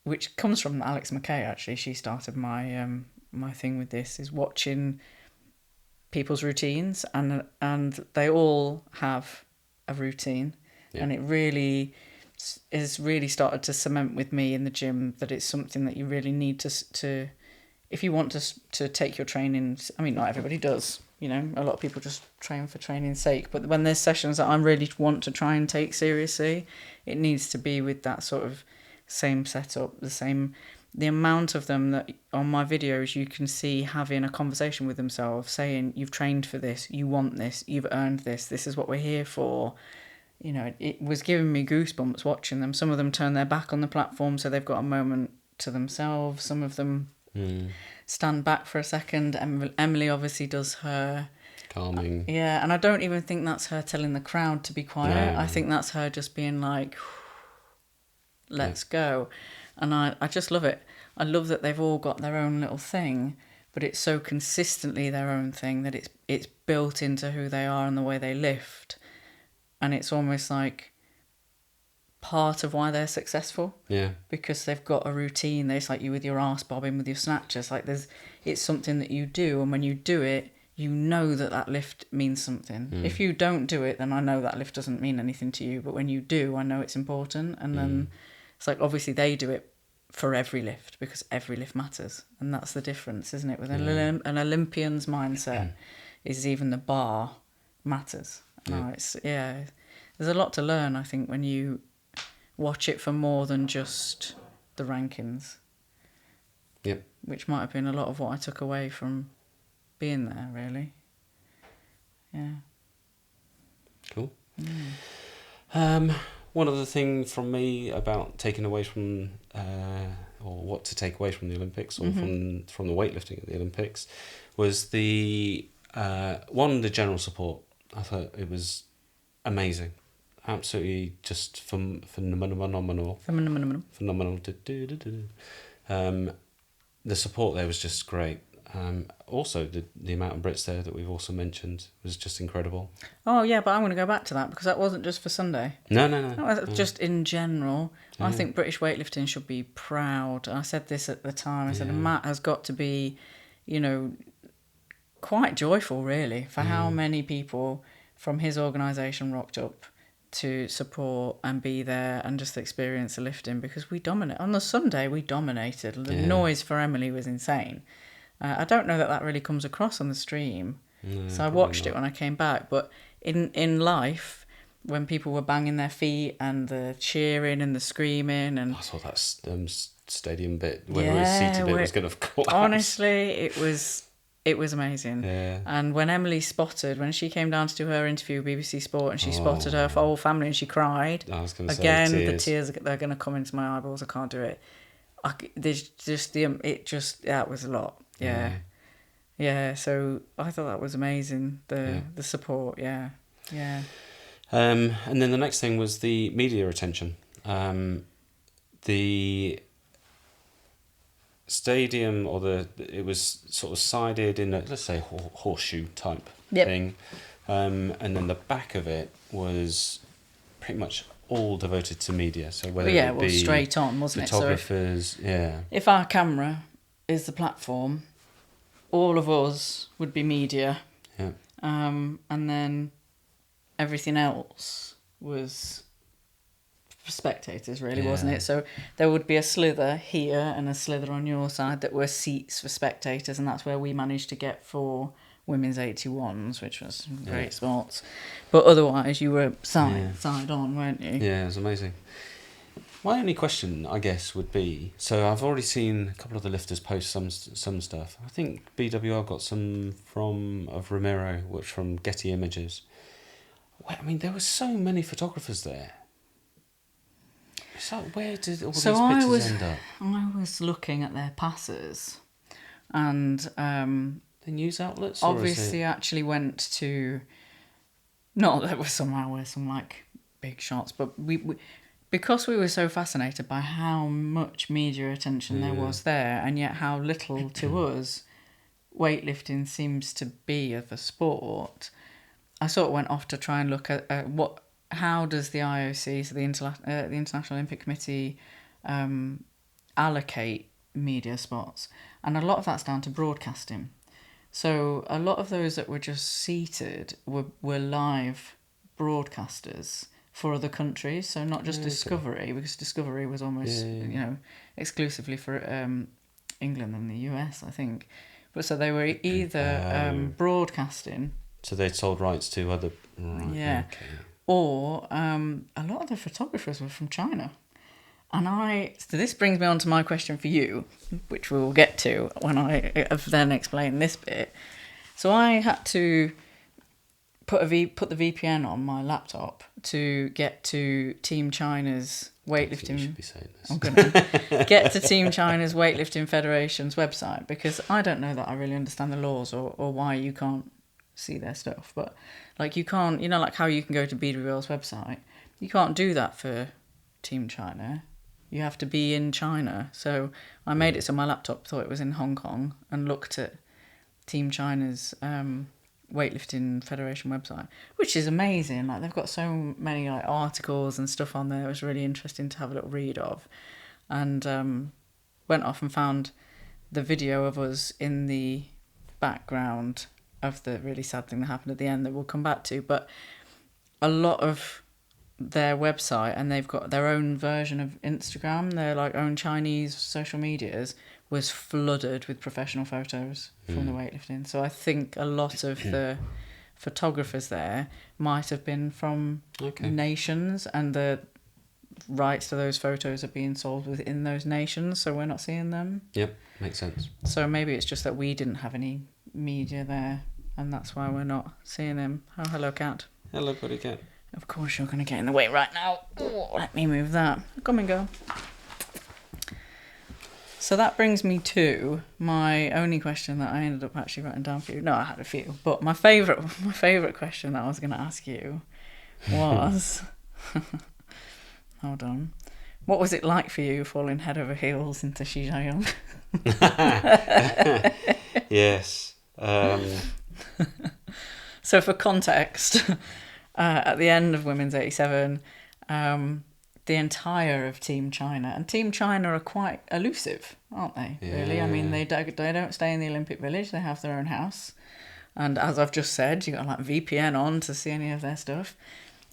S2: which comes from Alex McKay actually. She started my my thing with this, is watching people's routines, and they all have a routine, and it really has really started to cement with me in the gym that it's something that you really need to if you want to take your training. I mean, not everybody does, a lot of people just train for training's sake, but when there's sessions that I really want to try and take seriously, it needs to be with that sort of same setup, the amount of them that on my videos you can see having a conversation with themselves, saying, you've trained for this, you want this, you've earned this is what we're here for. It was giving me goosebumps watching them. Some of them turn their back on the platform so they've got a moment to themselves. Some of them stand back for a second. Emily obviously does her
S3: calming.
S2: Yeah, and I don't even think that's her telling the crowd to be quiet.
S3: No.
S2: I think that's her just being like, let's go. And I just love it. I love that they've all got their own little thing, but it's so consistently their own thing that it's built into who they are and the way they lift. And it's almost like part of why they're successful. Yeah. Because they've got a routine. It's like you with your arse bobbing with your snatchers. Like it's something that you do, and when you do it, you know that lift means something. If you don't do it, then I know that lift doesn't mean anything to you. But when you do, I know it's important. And then it's like, obviously they do it for every lift, because every lift matters. And that's the difference, isn't it? With an Olympian's mindset is even the bar matters. no, it's there's a lot to learn, I think, when you watch it for more than just the rankings.
S3: Yep.
S2: Which might have been a lot of what I took away from being there, really. Yeah.
S3: Cool. One other thing from me about taking away from, or what to take away from the Olympics, or from the weightlifting at the Olympics, was the general support. I thought it was amazing, absolutely just phenomenal. Phenomenal. The support there was just great. Also, the amount of Brits there that we've also mentioned was just incredible.
S2: Oh, yeah, but I'm going to go back to that because that wasn't just for Sunday.
S3: No.
S2: Just in general. I think British weightlifting should be proud. I said this at the time. I said, Matt has got to be, quite joyful, really, for how many people from his organisation rocked up to support and be there and just experience the lifting, because we dominate. On the Sunday, we dominated. The noise for Emily was insane. I don't know that really comes across on the stream.
S3: No,
S2: so I watched it when I came back. But in life, when people were banging their feet and the cheering and the screaming, and
S3: I saw that stadium bit where it was seated, it was going to collapse.
S2: Honestly, it was amazing.
S3: Yeah.
S2: And when Emily spotted, when she came down to do her interview with BBC Sport, and she spotted her whole family and she cried.
S3: I was going to say,
S2: again,
S3: tears.
S2: the tears, they're going to come into my eyeballs. I can't do it. There's just that was a lot. Yeah. So I thought that was amazing. The support. Yeah.
S3: And then the next thing was the media attention. The stadium, it was sort of sided in a, let's say, horseshoe type thing, and then the back of it was pretty much all devoted to media. So whether it be
S2: straight on, wasn't it?
S3: Photographers,
S2: if our camera is the platform, all of us would be media, and then everything else was for spectators, really, wasn't it? So there would be a slither here and a slither on your side that were seats for spectators, and that's where we managed to get for women's 81s, which was great sports. But otherwise, you were side on, weren't you?
S3: Yeah, it was amazing. My only question, I guess, would be, so I've already seen a couple of the lifters post some stuff. I think BWR got some of Ramiro, which from Getty Images. I mean, there were so many photographers there. So where did all these pictures end up?
S2: I was looking at their passes, and
S3: the news outlets
S2: obviously actually went to. Not that was somewhere some like big shots, but we because we were so fascinated by how much media attention there was there, and yet how little to us weightlifting seems to be of a sport. I sort of went off to try and look at how does the IOC, so the International Olympic Committee, allocate media spots, and a lot of that's down to broadcasting. So a lot of those that were just seated were live broadcasters for other countries, so not just Discovery, because Discovery was almost exclusively for England and the US, I think. But so they were either broadcasting.
S3: So they sold rights to other. Right,
S2: yeah.
S3: Okay.
S2: Or a lot of the photographers were from China. And so this brings me on to my question for you, which we will get to when I have then explained this bit. So I had to put the VPN on my laptop to get to Team China's weightlifting.
S3: You should be saying this.
S2: I'm gonna get to Team China's weightlifting federation's website, because I don't know that I really understand the laws or why you can't see their stuff. But like you can't, like how you can go to BWL's website, you can't do that for Team China. You have to be in China. So I made it so my laptop thought it was in Hong Kong and looked at Team China's weightlifting federation website, which is amazing. Like they've got so many like articles and stuff on there. It was really interesting to have a little read of, and went off and found the video of us in the background of the really sad thing that happened at the end that we'll come back to. But a lot of their website, and they've got their own version of Instagram, their like own Chinese social medias, was flooded with professional photos from the weightlifting. So I think a lot of the photographers there might have been from nations, and the rights to those photos are being sold within those nations, so we're not seeing them.
S3: Yep, makes sense.
S2: So maybe it's just that we didn't have any media there, and that's why we're not seeing them. Oh, hello, cat.
S3: Hello, buddy cat.
S2: Of course you're going to get in the way right now. Oh, let me move that. Come and go. So that brings me to my only question that I ended up actually writing down for you. No, I had a few, but my favourite question that I was going to ask you was... Hold on. What was it like for you falling head over heels into Xijayong?
S3: Yes.
S2: So for context, at the end of Women's 87, the entire of Team China, and Team China are quite elusive, aren't they, really? I mean, they don't stay in the Olympic Village, they have their own house. And as I've just said, you got like VPN on to see any of their stuff.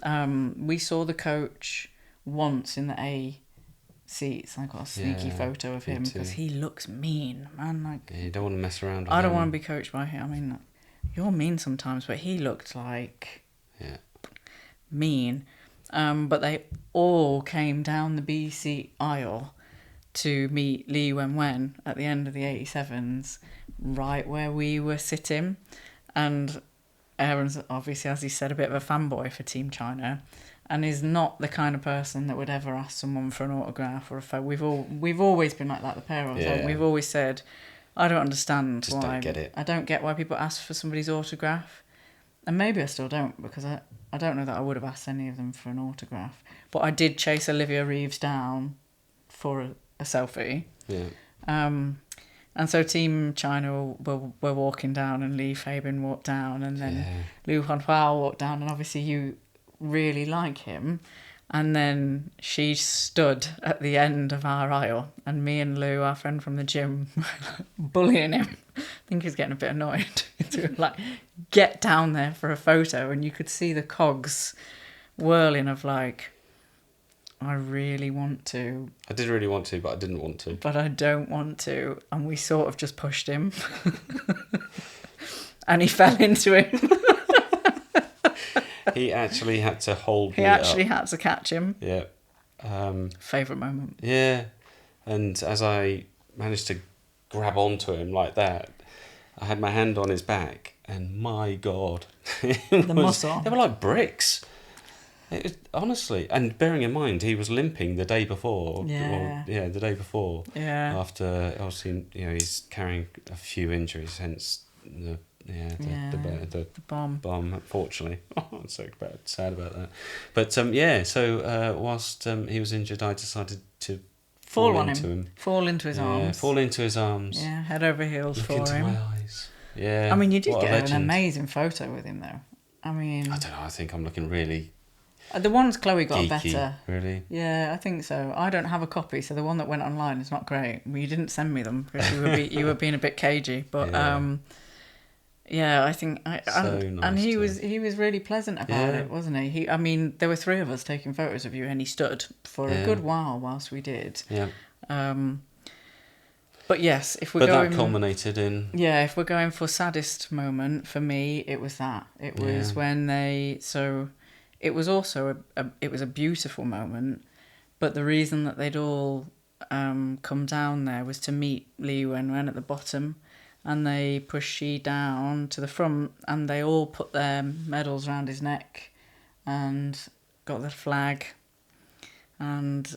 S2: We saw the coach once in the A seats. I got a sneaky photo of him because he looks mean, man. Like,
S3: you don't want to mess around with
S2: I don't
S3: him.
S2: want to be coached by him. I mean, you're mean sometimes, but he looked like mean. But they all came down the B seat aisle to meet Li Wenwen at the end of the 87s, right where we were sitting. And Aaron's obviously, as he said, a bit of a fanboy for Team China, and is not the kind of person that would ever ask someone for an autograph or a photo. We've always been like that, the pair of us. Like, we've always said, I don't understand
S3: Just
S2: why.
S3: don't get it.
S2: I don't get why people ask for somebody's autograph. And maybe I still don't, because I don't know that I would have asked any of them for an autograph. But I did chase Olivia Reeves down for a selfie.
S3: Yeah.
S2: And so Team China were walking down, and Li Fabin walked down, and then Liu Honghua walked down, and obviously you really like him. And then she stood at the end of our aisle, and me and Lou, our friend from the gym, were bullying him. I think he was getting a bit annoyed. We were like, get down there for a photo, and you could see the cogs whirling of like, I really want to.
S3: I did really want to, but I didn't want to.
S2: But I don't want to. And we sort of just pushed him. And he fell into him.
S3: He actually had to hold me
S2: He actually
S3: up.
S2: had to catch him.
S3: Yeah.
S2: Favourite moment.
S3: Yeah. And as I managed to grab onto him like that, I had my hand on his back, and my God.
S2: The muscle.
S3: They were like bricks. It was, honestly. And bearing in mind, he was limping the day before.
S2: Yeah.
S3: The day before.
S2: Yeah.
S3: After, obviously, he's carrying a few injuries, hence the
S2: bomb.
S3: Bomb, unfortunately. I'm so sad about that. But so whilst he was injured, I decided to fall into him.
S2: Fall into his arms.
S3: Fall into his arms.
S2: Yeah, head over heels
S3: Look
S2: for
S3: into
S2: him.
S3: my eyes. Yeah.
S2: I mean, you did
S3: what a
S2: get an
S3: legend.
S2: amazing photo with him, though. I mean,
S3: I don't know. I think I'm looking really
S2: the ones Chloe got
S3: geeky.
S2: better.
S3: Really.
S2: Yeah, I think so. I don't have a copy, so the one that went online is not great. Well, you didn't send me them because you were being a bit cagey, but yeah, I think
S3: Nice
S2: and he
S3: too.
S2: was really pleasant about it, wasn't he? I mean, there were three of us taking photos of you, and he stood for a good while whilst we did.
S3: Yeah.
S2: But yes, if we're
S3: But
S2: going,
S3: that culminated in.
S2: yeah, if we're going for saddest moment for me, it was that. It was when they. So, it was also it was a beautiful moment, but the reason that they'd all come down there was to meet Li Wenwen at the bottom. And they pushed Xi down to the front, and they all put their medals around his neck and got the flag and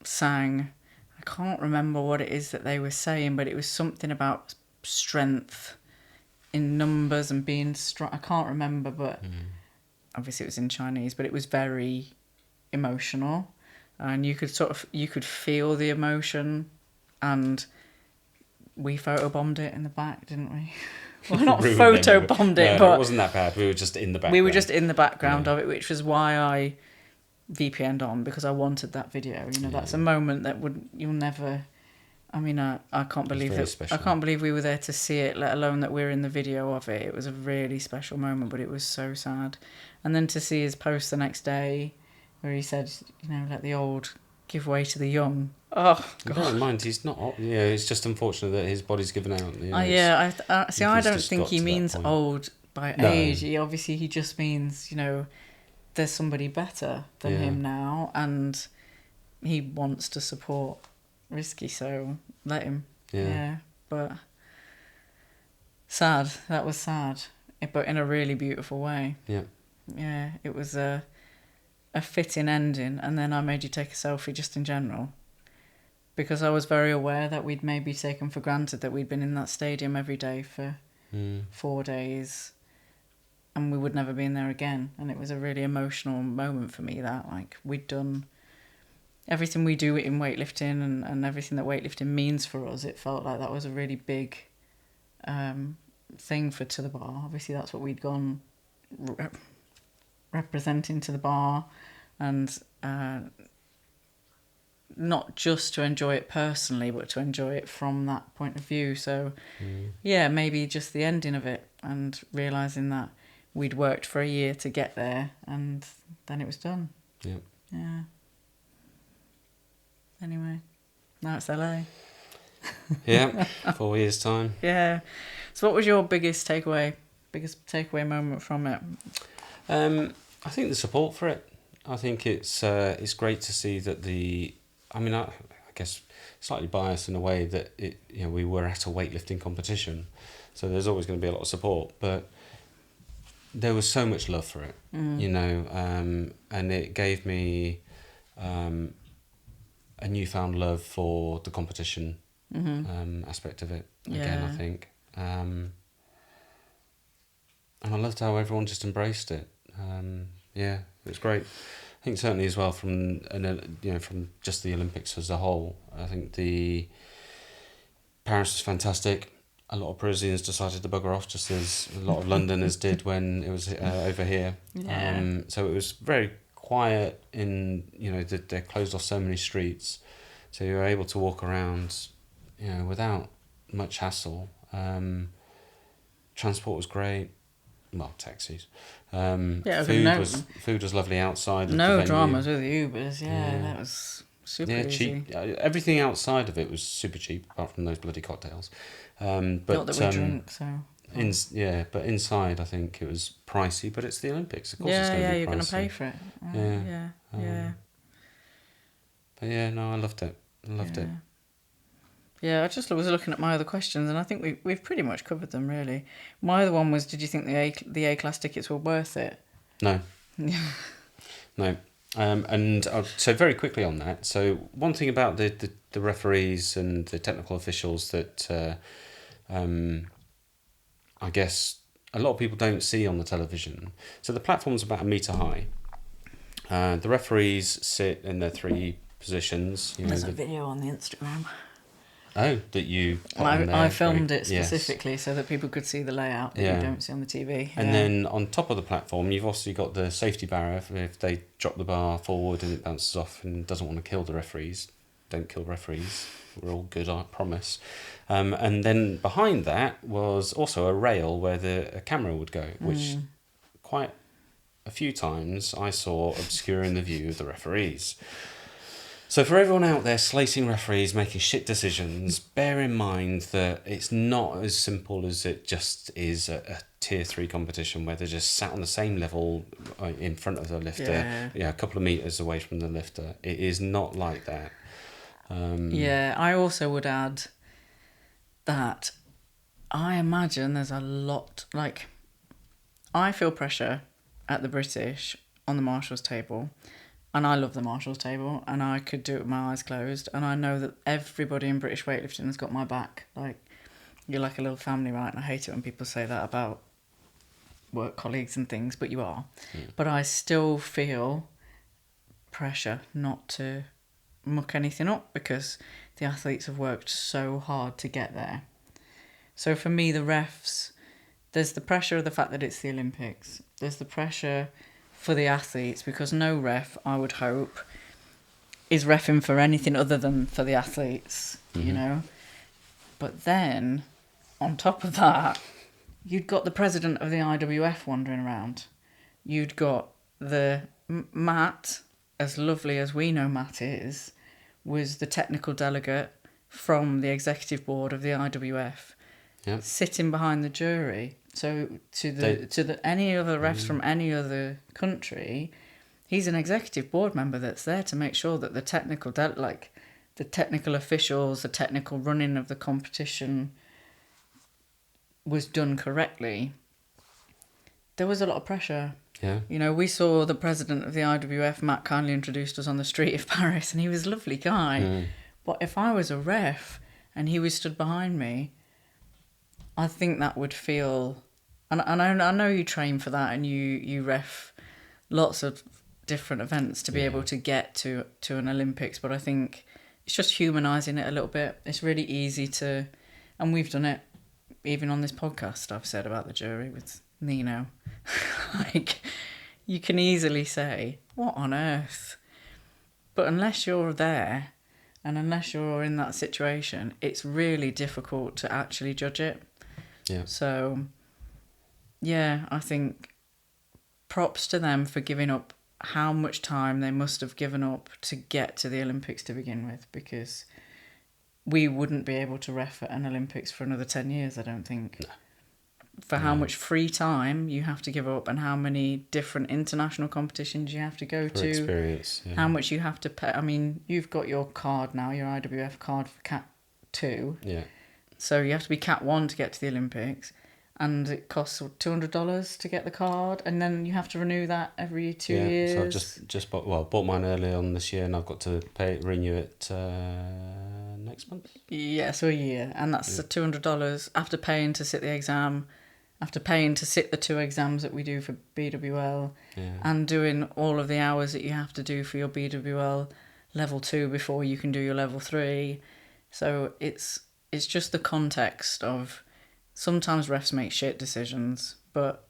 S2: sang. I can't remember what it is that they were saying, but it was something about strength in numbers and being strong. I can't remember, but obviously it was in Chinese, but it was very emotional, and you could feel the emotion, and we photobombed it in the back, didn't we? Well, not photobombed it, but
S3: it wasn't that bad. We were just in the background.
S2: We were just in the background of it, which was why I VPN'd on, because I wanted that video. That's a moment that you'll never. I mean, I can't believe that.
S3: Special.
S2: I can't believe we were there to see it, let alone that we're in the video of it. It was a really special moment, but it was so sad. And then to see his post the next day, where he said, let the old give way to the young. Oh, God.
S3: Bear in mind, he's not. It's just unfortunate that his body's given out.
S2: I don't think
S3: got
S2: he
S3: to that
S2: means
S3: point.
S2: old by
S3: No.
S2: age. He just means, there's somebody better than him now, and he wants to support Risky, so let him.
S3: Yeah.
S2: But sad. That was sad, but in a really beautiful way.
S3: Yeah.
S2: Yeah, it was a fitting ending, and then I made you take a selfie just in general, because I was very aware that we'd maybe taken for granted that we'd been in that stadium every day for 4 days, and we would never be in there again. And it was a really emotional moment for me, that we'd done everything we do in weightlifting and everything that weightlifting means for us. It felt like that was a really big thing for To The Bar. Obviously that's what we'd gone representing To The Bar, and not just to enjoy it personally, but to enjoy it from that point of view. So maybe just the ending of it, and realising that we'd worked for a year to get there, and then it was done. Yeah. Anyway, now it's LA.
S3: Yeah, 4 years' time.
S2: Yeah. So what was your biggest takeaway moment from it?
S3: I think the support for it. I think it's great to see that I guess slightly biased in a way that we were at a weightlifting competition, so there's always going to be a lot of support, but there was so much love for it, and it gave me a newfound love for the competition aspect of it again. I think, and I loved how everyone just embraced it. It was great. I think certainly as well from just the Olympics as a whole. I think the Paris was fantastic. A lot of Parisians decided to bugger off, just as a lot of Londoners did when it was over here.
S2: Yeah.
S3: So it was very quiet they closed off so many streets, so you were able to walk around without much hassle. Transport was great. Well, taxis. Food was lovely outside.
S2: No dramas with the Ubers. Yeah, that was super easy.
S3: Cheap. Everything outside of it was super cheap, apart from those bloody cocktails. But
S2: not that we drink, so.
S3: But inside I think it was pricey. But it's the Olympics, of course.
S2: Yeah,
S3: it's going to be
S2: you're going to
S3: pricey.
S2: pay for it. Yeah.
S3: But I loved it. It.
S2: Yeah, I just was looking at my other questions, and I think we've pretty much covered them, really. My other one was, did you think the A-class tickets were worth it?
S3: No. No. So very quickly on that. So one thing about the referees and the technical officials that I guess a lot of people don't see on the television. So the platform's about 1 metre high. The referees sit in their 3 positions.
S2: There's a video on the Instagram.
S3: Oh, that you put on there.
S2: I filmed it specifically so that people could see the layout that you don't see on the TV.
S3: And then on top of the platform, you've obviously got the safety barrier. If they drop the bar forward and it bounces off and doesn't want to kill the referees, don't kill referees. We're all good, I promise. And then behind that was also a rail where a camera would go, which quite a few times I saw obscuring the view of the referees. So for everyone out there slating referees, making shit decisions, bear in mind that it's not as simple as it just is a tier 3 competition where they're just sat on the same level in front of the lifter, a couple of metres away from the lifter. It is not like that.
S2: I also would add that I imagine there's a lot, I feel pressure at the British on the Marshall's table. And I love the Marshall's table, and I could do it with my eyes closed. And I know that everybody in British weightlifting has got my back. You're like a little family, right? And I hate it when people say that about work colleagues and things, but you are. But I still feel pressure not to muck anything up, because the athletes have worked so hard to get there. So for me, the refs, there's the pressure of the fact that it's the Olympics. There's the pressure for the athletes, because no ref, I would hope, is reffing for anything other than for the athletes, But then, on top of that, you'd got the president of the IWF wandering around. You'd got Matt, as lovely as we know Matt is, was the technical delegate from the executive board of the IWF, sitting behind the jury. So to any other refs from any other country, he's an executive board member that's there to make sure that the technical officials, the technical running of the competition was done correctly. There was a lot of pressure.
S3: Yeah.
S2: You know, we saw the president of the IWF, Matt, kindly introduced us on the street of Paris, and he was a lovely guy. But if I was a ref and he was stood behind me, I think that would feel... And I know you train for that, and you ref lots of different events to be able to get to an Olympics, but I think it's just humanising it a little bit. It's really easy to... And we've done it, even on this podcast, I've said about the jury with Nino. Like, you can easily say, what on earth? But unless you're there, and unless you're in that situation, it's really difficult to actually judge it.
S3: Yeah.
S2: So, yeah, I think props to them for giving up how much time they must have given up to get to the Olympics to begin with, because we wouldn't be able to ref at an Olympics for another 10 years, I don't think.
S3: No.
S2: For how much free time you have to give up, and how many different international competitions you have to go to.
S3: Experience. Yeah.
S2: How much you have to pay. I mean, you've got your card now, your IWF card for Cat 2.
S3: Yeah.
S2: So you have to be Cat 1 to get to the Olympics. And it costs $200 to get the card, and then you have to renew that every 2 years.
S3: So I've just bought mine early on this year, and I've got to renew it next month.
S2: Yeah, so a year, and that's $200 after paying to sit the exam, after paying to sit the 2 exams that we do for BWL, and doing all of the hours that you have to do for your BWL level 2 before you can do your level 3. So it's just the context of... Sometimes refs make shit decisions, but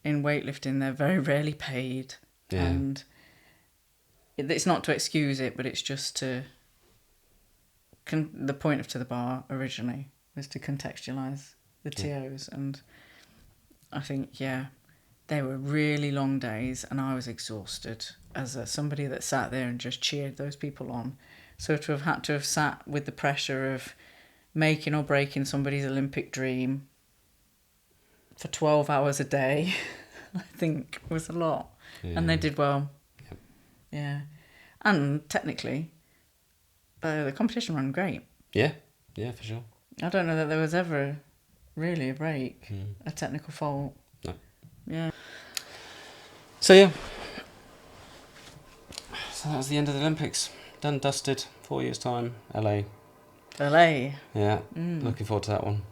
S2: in weightlifting they're very rarely paid.
S3: Yeah.
S2: And it's not to excuse it, but it's just to... the point of To the Bar originally was to contextualise the TOs. And I think, they were really long days, and I was exhausted as somebody that sat there and just cheered those people on. So to have sat with the pressure of making or breaking somebody's Olympic dream for 12 hours a day, I think was a lot. Yeah. And they did well.
S3: Yep.
S2: Yeah. And technically, the competition ran great.
S3: Yeah, for sure.
S2: I don't know that there was ever really a break, a technical fault.
S3: No.
S2: Yeah.
S3: So, yeah. So that was the end of the Olympics. Done, dusted, 4 years' time, LA. Yeah, looking forward to that one.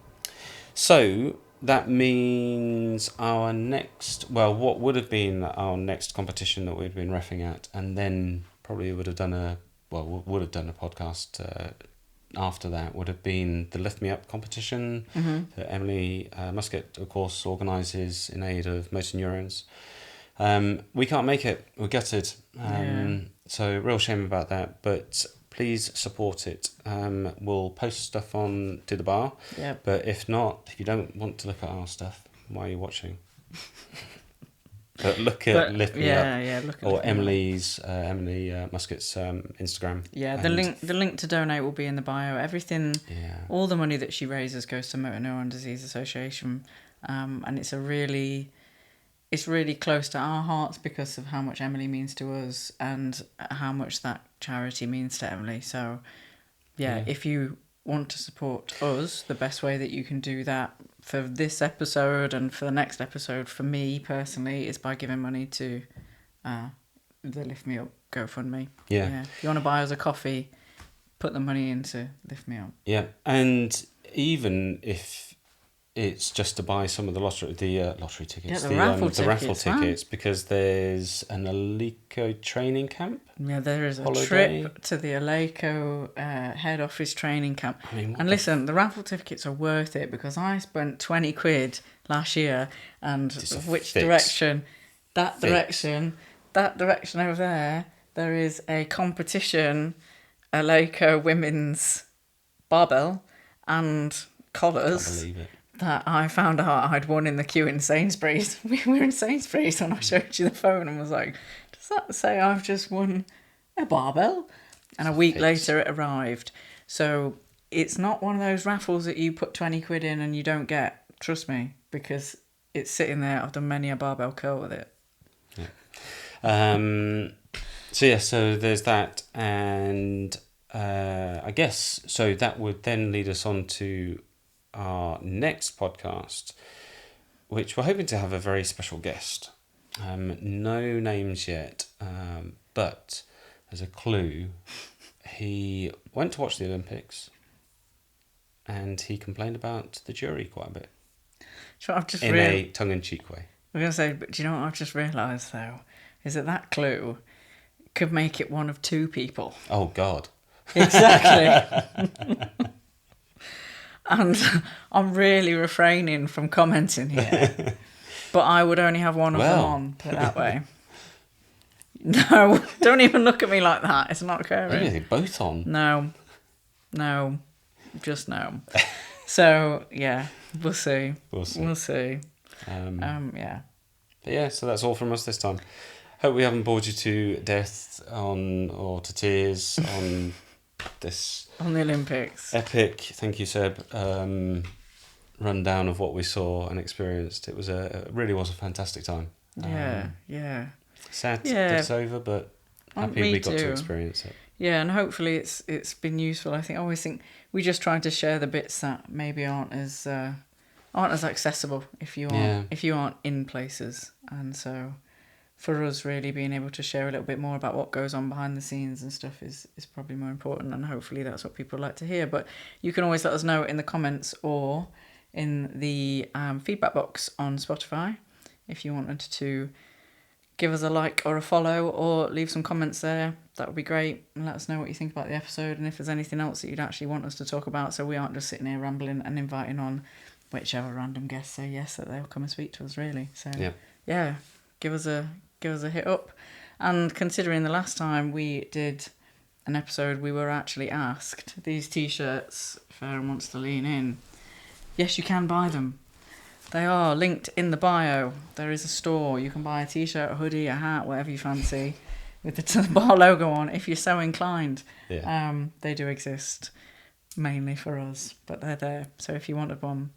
S3: So... That means our next, what would have been our next competition that we'd been reffing at, and then probably would have done a podcast after that, would have been the Lift Me Up competition that Emily Musket, of course, organises in aid of motor neurons. We can't make it. We're gutted. So real shame about that, but... Please support it. We'll post stuff on To the Bar.
S2: Yeah.
S3: But if not, if you don't want to look at our stuff, why are you watching? But look at Lift Me Up.
S2: Look at
S3: or Emily's Emily Musket's Instagram.
S2: Yeah, the link to donate will be in the bio. Everything, all the money that she raises goes to Motor Neuron Disease Association, and it's really close to our hearts because of how much Emily means to us and how much that charity means to Emily. So, if you want to support us, the best way that you can do that for this episode and for the next episode, for me personally, is by giving money to the Lift Me Up GoFundMe. Yeah. If you want to buy us a coffee, put the money into Lift Me Up.
S3: Yeah, and even if it's just to buy some of the lottery tickets,
S2: the raffle
S3: tickets, because there's an Alico training camp.
S2: Yeah, there is a
S3: holiday.
S2: Trip to the Alico head office training camp.
S3: I mean,
S2: and listen, the raffle tickets are worth it because I spent 20 quid last year, and which direction? That direction over there is a competition, Alico women's barbell and collars.
S3: I can't believe it.
S2: That I found out I'd won in the queue in Sainsbury's. We were in Sainsbury's and I showed you the phone and was like, does that say I've just won a barbell? And a week later it arrived. So it's not one of those raffles that you put 20 quid in and you don't get. Trust me, because it's sitting there. I've done many a barbell curl with it.
S3: So there's that, and I guess so that would then lead us on to our next podcast, which we're hoping to have a very special guest. No names yet, but as a clue, he went to watch the Olympics and he complained about the jury quite a bit.
S2: So I've just
S3: in a tongue-in-cheek way.
S2: I'm going to say, but do you know what I've just realised though? Is that clue could make it one of two people.
S3: Oh, God.
S2: Exactly. And I'm really refraining from commenting here. But I would only have one of them on, put it that way. No, don't even look at me like that. It's not occurring.
S3: Really? Both on?
S2: No, just no. So, yeah, we'll see. We'll see. Yeah.
S3: But yeah, so that's all from us this time. Hope we haven't bored you to death or to tears on this...
S2: on the Olympics.
S3: Epic, thank you, Seb, rundown of what we saw and experienced. It really was a fantastic time.
S2: Yeah.
S3: Sad that it's over, but happy we got to experience it.
S2: Yeah, and hopefully it's been useful. I always think we just trying to share the bits that maybe aren't as accessible if you aren't in places, and so for us really being able to share a little bit more about what goes on behind the scenes and stuff is probably more important, and hopefully that's what people like to hear. But you can always let us know in the comments or in the feedback box on Spotify if you wanted to give us a like or a follow or leave some comments there. That would be great, and let us know what you think about the episode and if there's anything else that you'd actually want us to talk about, so we aren't just sitting here rambling and inviting on whichever random guests say yes that they'll come and speak to us, really. So yeah, give us a hit up. And considering the last time we did an episode, we were actually asked these t-shirts, if Aaron wants to lean in. Yes, you can buy them. They are linked in the bio. There is a store. You can buy a t-shirt, a hoodie, a hat, whatever you fancy, with the bar logo on, if you're so inclined. Yeah. They do exist, mainly for us, but they're there. So if you wanted one,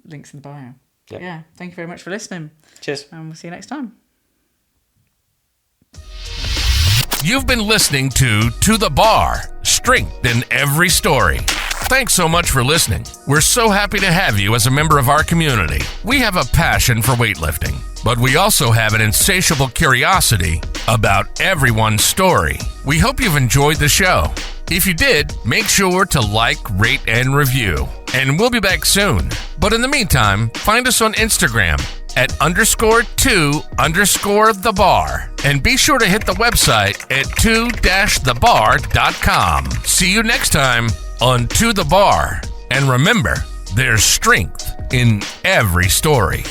S2: links in the bio. Yep. Yeah, thank you very much for listening.
S3: Cheers.
S2: And we'll see you next time.
S1: You've been listening to the Bar, Strength in Every Story. Thanks so much for listening. We're so happy to have you as a member of our community. We have a passion for weightlifting, but we also have an insatiable curiosity about everyone's story. We hope you've enjoyed the show. If you did, make sure to like, rate, and review. And we'll be back soon. But in the meantime, find us on Instagram at _2_the bar. And be sure to hit the website at 2-thebar.com. See you next time on To The Bar. And remember, there's strength in every story.